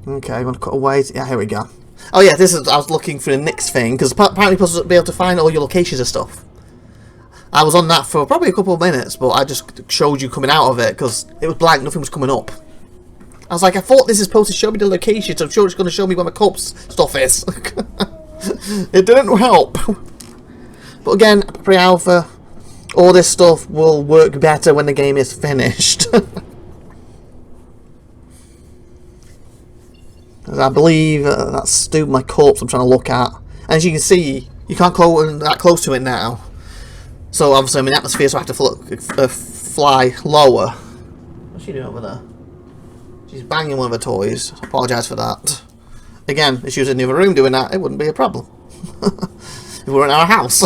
Okay, I'm going to cut away. Yeah, here we go. Oh yeah, this is. I was looking for the next thing because apparently you're supposed to be able to find all your locations and stuff. I was on that for probably a couple of minutes, but I just showed you coming out of it because it was blank, nothing was coming up. I was like, I thought this is supposed to show me the location, so I'm sure it's going to show me where my corpse stuff is. It didn't help. But again, pre-alpha, all this stuff will work better when the game is finished. I believe that's my corpse I'm trying to look at. And as you can see, you can't go that close to it now. So obviously I'm in atmosphere, so I have to fly lower. What's she doing over there? She's banging one of her toys. I apologise for that. Again, if she was in the other room doing that, it wouldn't be a problem. If we were in our house.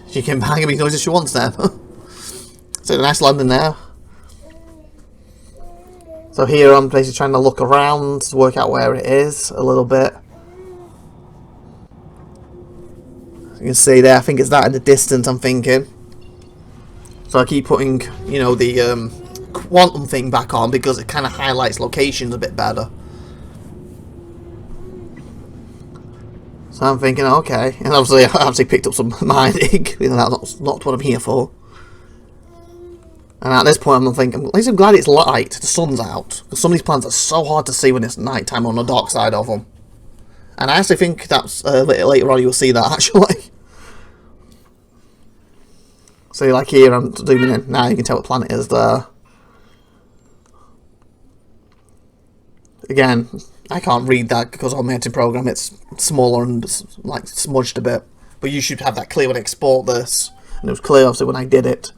She can bang as many toys as she wants then. So a nice landing there. So here I'm basically trying to look around to work out where it is a little bit. You can see there, I think it's that in the distance I'm thinking. So I keep putting, you know, the quantum thing back on because it kind of highlights locations a bit better. So I'm thinking, okay, and obviously I actually picked up some mining, you know, that's not what I'm here for. And at this point I'm thinking, at least I'm glad it's light, the sun's out, because some of these planets are so hard to see when it's night time on the dark side of them. And I actually think that's later on you'll see that actually. So like here I'm zooming in, now you can tell what planet is there. Again, I can't read that because on my editing program it's smaller and like smudged a bit. But you should have that clear when I export this. And it was clear obviously when I did it.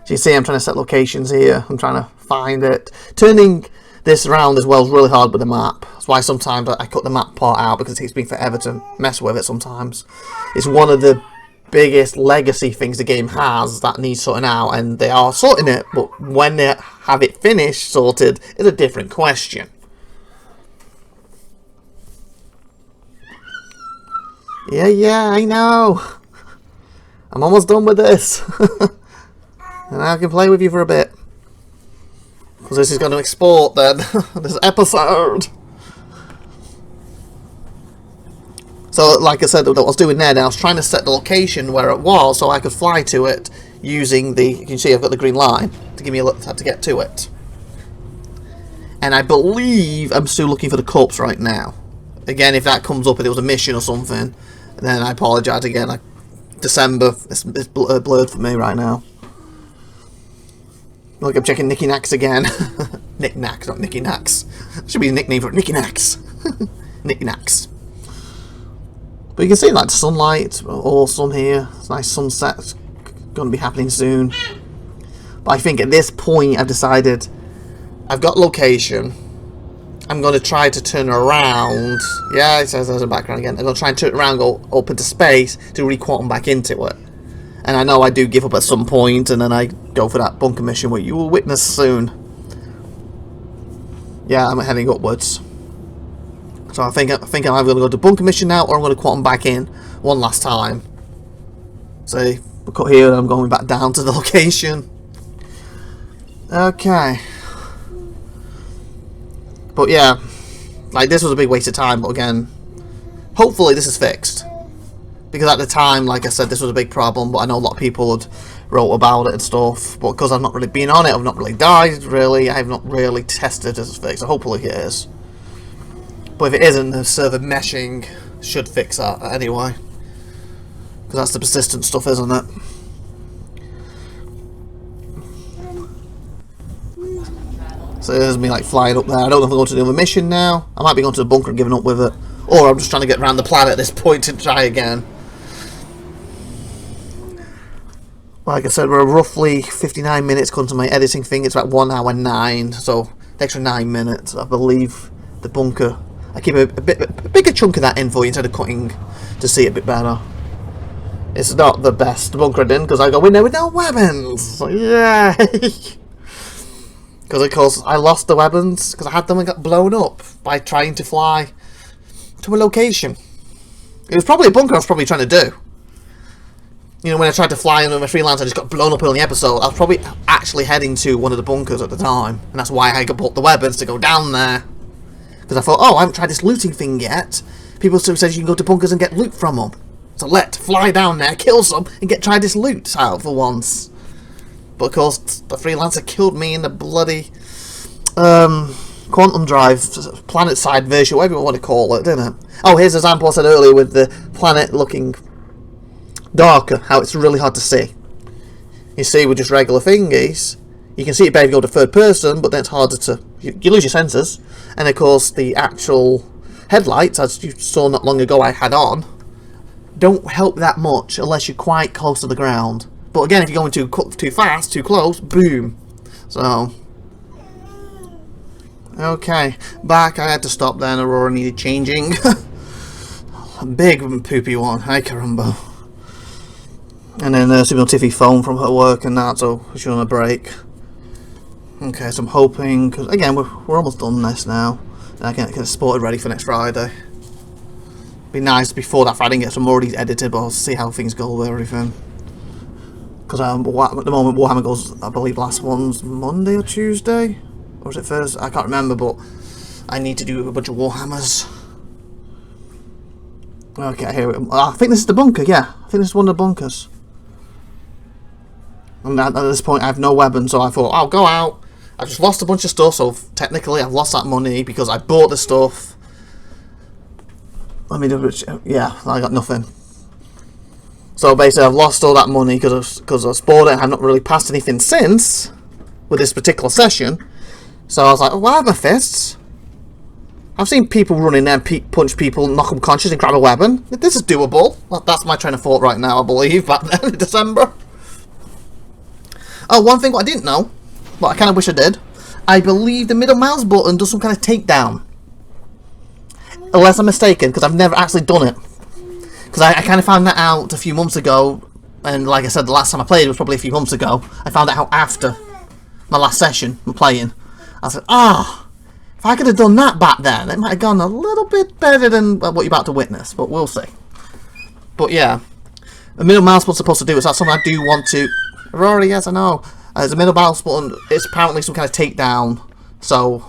So you see I'm trying to set locations here. I'm trying to find it. Turning this around as well is really hard with the map. That's why sometimes I cut the map part out because it takes me forever to mess with it sometimes. It's one of the biggest legacy things the game has that needs sorting out, and they are sorting it, but when they have it finished, sorted, is a different question. Yeah, I know. I'm almost done with this. And I can play with you for a bit. Because this is going to export then, this episode. So, like I said, what I was doing there, I was trying to set the location where it was so I could fly to it using the, you can see I've got the green line to give me a little time to get to it. And I believe I'm still looking for the corpse right now. Again, if that comes up and it was a mission or something, then I apologise again. December, it's blurred for me right now. Look, I'm checking Nicky Knacks again. Nick Knacks, not Nicky Knacks. Should be a nickname for Nicky Knacks. Nicky Knacks. But you can see like the sunlight, awesome here. It's a nice sunset. It's going to be happening soon. But I think at this point I've decided I've got location. I'm going to try to turn around. Yeah, it says there's a background again. I'm going to try and turn around, go up into space to re-quantum back into it. And I know I do give up at some point, and then I go for that bunker mission, where you will witness soon. Yeah, I'm heading upwards. So I think I'm either going to go to bunker mission now, or I'm going to quantum back in one last time. So we'll cut here, and I'm going back down to the location. Okay. But yeah, like this was a big waste of time, but again, hopefully this is fixed. Because at the time, like I said, this was a big problem, but I know a lot of people had wrote about it and stuff. But because I've not really been on it, I've not really died, really, I've not really tested this is fixed. So hopefully it is. But if it isn't, the server meshing should fix that anyway. Because that's the persistent stuff, isn't it? So there's me like flying up there. I don't know if I'm going to do a mission now. I might be going to the bunker and giving up with it. Or I'm just trying to get around the planet at this point and try again. Like I said, we're roughly 59 minutes going to my editing thing. It's about 1 hour 9. So the extra 9 minutes, I believe the bunker. I keep a bigger chunk of that in for you instead of cutting to see it a bit better. It's not the best bunker in because I go in there with no weapons. So, yay! Because of course I lost the weapons because I had them and got blown up by trying to fly to a location. It was probably a bunker I was probably trying to do. You know, when I tried to fly in with my freelance, I just got blown up early in the episode. I was probably actually heading to one of the bunkers at the time, and that's why I bought the weapons to go down there. Because Because I thought, oh, I haven't tried this looting thing yet. People still says you can go to bunkers and get loot from them. So let's fly down there, kill some, and try this loot out for once. But of course, the freelancer killed me in the bloody quantum drive, planet side version, whatever you want to call it, didn't it? Oh, here's an example I said earlier with the planet looking darker, how it's really hard to see. You see with just regular thingies, you can see it better if you go to third person, but then it's harder to... You lose your sensors. And of course, the actual headlights, as you saw not long ago I had on, don't help that much unless you're quite close to the ground. But again, if you're going too fast, too close, boom. So... Okay, back. I had to stop then. Aurora needed changing. A big poopy one. Ay caramba. And then SupernovaTiffy phone from her work and that, so she's on a break. Okay, so I'm hoping, because again, we're almost done this now. And I can get sported ready for next Friday. Be nice before that Friday get some already edited, but I'll see how things go with everything. Because at the moment, Warhammer goes, I believe last one's Monday or Tuesday? Or was it Thursday? I can't remember, but I need to do a bunch of Warhammers. Okay, here we go. I think this is the bunker, yeah. I think this is one of the bunkers. And at this point, I have no weapon, so I thought, I'll go out. I've just lost a bunch of stuff, so technically I've lost that money because I bought the stuff. I mean, yeah, I got nothing. So basically, I've lost all that money because I bought it and I've not really passed anything since with this particular session. So I was like, oh, well, I have my fists. I've seen people run in there and punch people, knock them conscious and grab a weapon. This is doable. That's my train of thought right now, I believe, back then in December. Oh, one thing what I didn't know, but I kind of wish I did. I believe the middle mouse button does some kind of takedown. Unless I'm mistaken, because I've never actually done it. Because I kind of found that out a few months ago. And like I said, the last time I played was probably a few months ago. I found that out after my last session of playing. I said, if I could have done that back then, it might have gone a little bit better than what you're about to witness. But we'll see. But yeah, the middle mouse button's supposed to do is that something I do want to... Aurora, yes, I know. The middle mouse button is apparently some kind of takedown. So,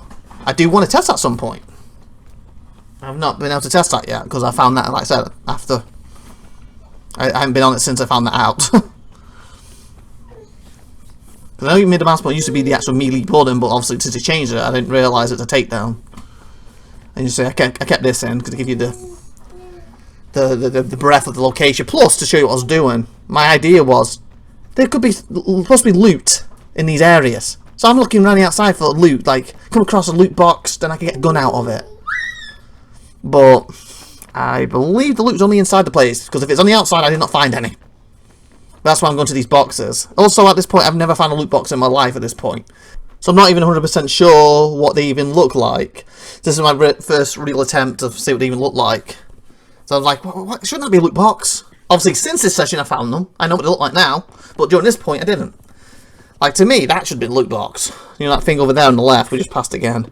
I do want to test that at some point. I've not been able to test that yet, because I found that, like I said, after... I haven't been on it since I found that out. Because I know middle mouse button used to be the actual melee button, but obviously since they changed it, I didn't realise it's a takedown. And you see, I kept this in, because to give you the breadth of the location, plus to show you what I was doing. My idea was, there could be supposed to be loot in these areas. So I'm looking around the outside for loot, like come across a loot box, then I can get a gun out of it. But I believe the loot's only inside the place, because if it's on the outside I did not find any. That's why I'm going to these boxes. Also at this point I've never found a loot box in my life at this point. So I'm not even 100% sure what they even look like. This is my first real attempt to see what they even look like. So I was like, what? Shouldn't that be a loot box? Obviously, since this session I found them. I know what they look like now. But during this point, I didn't. Like, to me, that should be a loot box. You know, that thing over there on the left, we just passed again.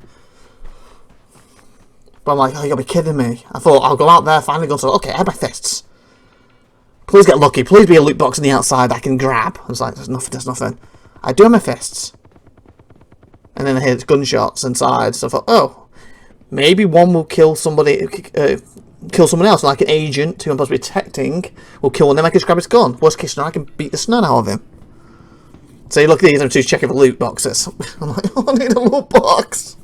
But I'm like, oh, you gotta be kidding me. I thought, I'll go out there, find a gun, so, okay, I have my fists. Please get lucky. Please be a loot box on the outside I can grab. I was like, there's nothing. I do have my fists. And then I hear gunshots inside, so I thought, oh, maybe one will kill somebody... kill someone else, like an agent who I'm supposed to be detecting, will kill one, then I can just grab his gun. Worst case scenario, I can beat the snot out of him. So you look at these, I'm just checking for loot boxes. I'm like, oh, I need a loot box.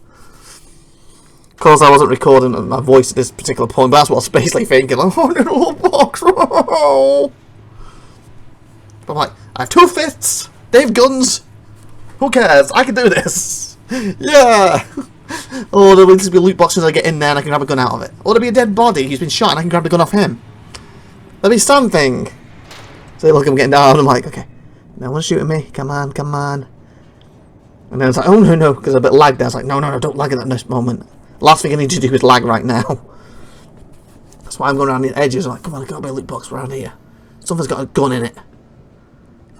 Of course, I wasn't recording my voice at this particular point, but that's what I was basically thinking. Like, oh, I need a loot box. But I'm like, I have 2 fists, they have guns. Who cares? I can do this. Yeah. Or there'll just be loot boxes I get in there and I can grab a gun out of it. Or there'll be a dead body who's been shot and I can grab the gun off him. There'll be something. So look, I'm getting down. I'm like, okay, no one's shooting me. Come on, come on. And then it's like, oh no, because I'm a bit lagged there. I was like, no, don't lag at this moment. Last thing I need to do is lag right now. That's why I'm going around the edges. I'm like, come on, there's got to be a loot box around here. Something's got a gun in it.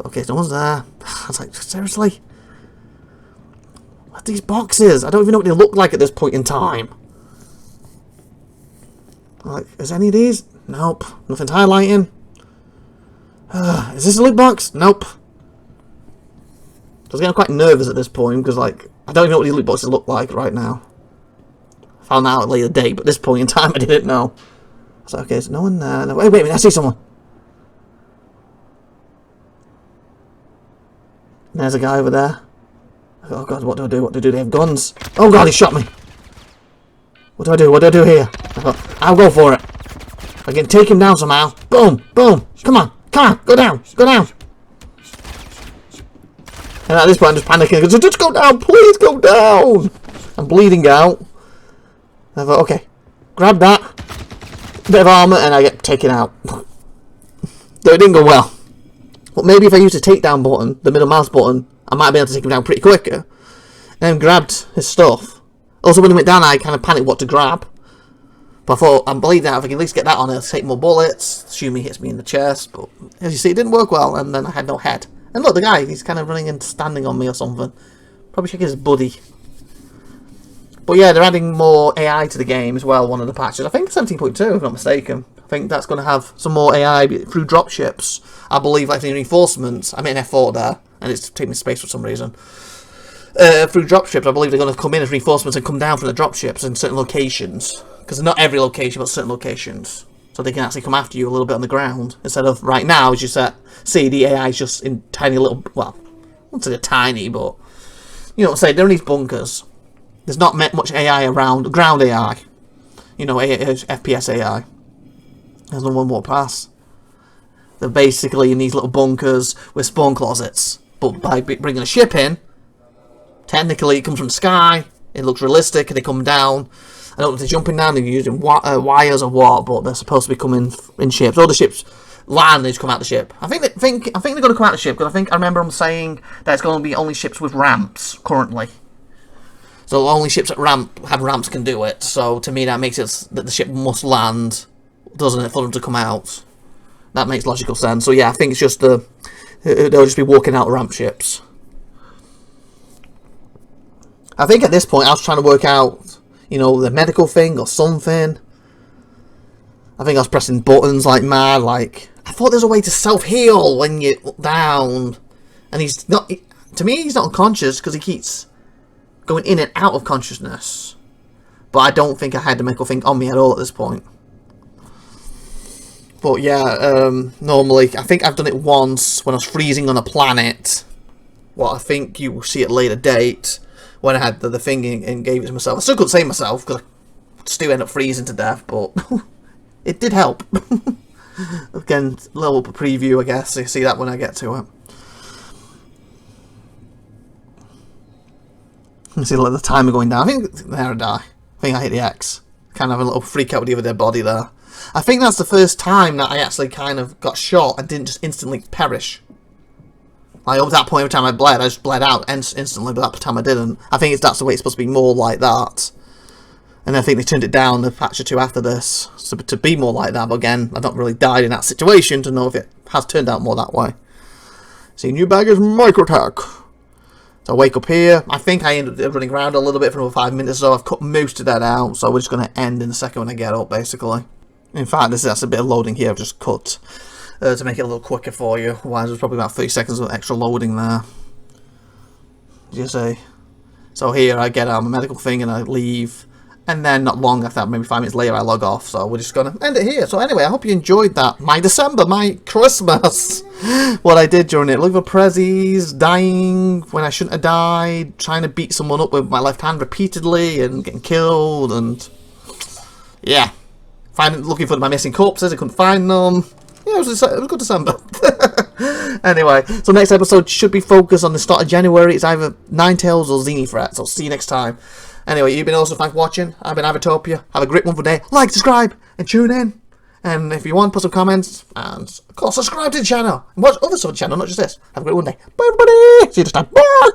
Okay, no one's there. I was like, seriously? These boxes, I don't even know what they look like at this point in time. Like, is any of these? Nope. Nothing's highlighting. Is this a loot box? Nope. I was getting quite nervous at this point because, like, I don't even know what these loot boxes look like right now. Found out at a later date, but at this point in time I didn't know. So okay, there's no one there. No, wait a minute, I see someone. And there's a guy over there. Oh god, what do I do? What do I do? They have guns. Oh god, he shot me. What do I do? What do I do here? I'll go for it. I can take him down somehow. Boom, boom. Come on, come on, go down, go down. And at this point I'm just panicking because just go down, please go down. I'm bleeding out. I thought, okay, grab that bit of armor and I get taken out. Though it didn't go well. But maybe if I used the takedown button, the middle mouse button, I might be able to take him down pretty quicker. And grabbed his stuff. Also, when he went down, I kind of panicked what to grab. But I thought, I'm bleeding out. If I can at least get that on, it'll take more bullets. Assuming he hits me in the chest. But as you see, it didn't work well. And then I had no head. And look, the guy, he's kind of running and standing on me or something. Probably check his buddy. But yeah, they're adding more AI to the game as well, one of the patches. I think 17.2, if I'm not mistaken. I think that's going to have some more AI through dropships. I believe, like the reinforcements. I made an F4 there, and it's taking space for some reason. Through dropships, I believe they're going to come in as reinforcements and come down from the dropships in certain locations. Because not every location, but certain locations. So they can actually come after you a little bit on the ground. Instead of right now, as you see, the AI is just in tiny little, well, I won't say they're tiny, but, you know what I'm saying, they're in these bunkers. There's not much AI around, ground AI. You know, FPS AI. There's no one walk past. They're basically in these little bunkers with spawn closets. But by bringing a ship in, technically it comes from the sky, it looks realistic, and they come down. I don't know if they're jumping down, they're using wires or what, but they're supposed to be coming in ships. All the ships land, they just come out the ship. I think they're going to come out the ship, because I remember them saying that it's going to be only ships with ramps, currently. So only ships that have ramps can do it. So to me that makes it that the ship must land, doesn't it, for them to come out. That makes logical sense. So yeah, I think it's just they'll just be walking out ramp ships. I think at this point I was trying to work out, you know, the medical thing or something. I think I was pressing buttons like mad. Like I thought there's a way to self-heal when you're down, and he's not. To me, he's not unconscious because he keeps going in and out of consciousness. But I don't think I had the medical thing on me at all at this point. But yeah, normally, I think I've done it once when I was freezing on a planet. Well, I think you will see it later date, when I had the thing and gave it to myself. I still couldn't save myself, because I still end up freezing to death, but it did help. Again, a little preview, I guess. You see that when I get to it. You see the timer going down. I think there I die. I think I hit the X. Kind of have a little freak out with the other dead body there. I think that's the first time that I actually kind of got shot and didn't just instantly perish. Like, up to that point, every time I just bled out instantly, but that time I didn't. I think that's the way it's supposed to be, more like that. And I think they turned it down a patch or two after this, so to be more like that. But again, I've not really died in that situation to know if it has turned out more that way. See, new bag is micro-attack. So I wake up here. I think I ended up running around a little bit for another 5 minutes, so I've cut most of that out. So we're just going to end in a second when I get up, basically. In fact, that's a bit of loading here I've just cut to make it a little quicker for you. Otherwise, there's probably about 30 seconds of extra loading there. As you see. So here I get my medical thing and I leave. And then not long after that, maybe 5 minutes later, I log off. So we're just going to end it here. So anyway, I hope you enjoyed that. My December, my Christmas. What I did during it. Looking for prezzies, dying when I shouldn't have died, trying to beat someone up with my left hand repeatedly and getting killed. And yeah. Looking for my missing corpses. I couldn't find them. Yeah, it was a good December. Anyway, so next episode should be focused on the start of January. It's either Ninetales or Xenifret. So see you next time. Anyway, you've been awesome. Thanks for watching. I've been IVATOPIA. Have a great wonderful day. Like, subscribe, and tune in. And if you want, put some comments. And, of course, subscribe to the channel. And watch other sort of channel, not just this. Have a great one day. Bye, everybody. See you next time. Bye.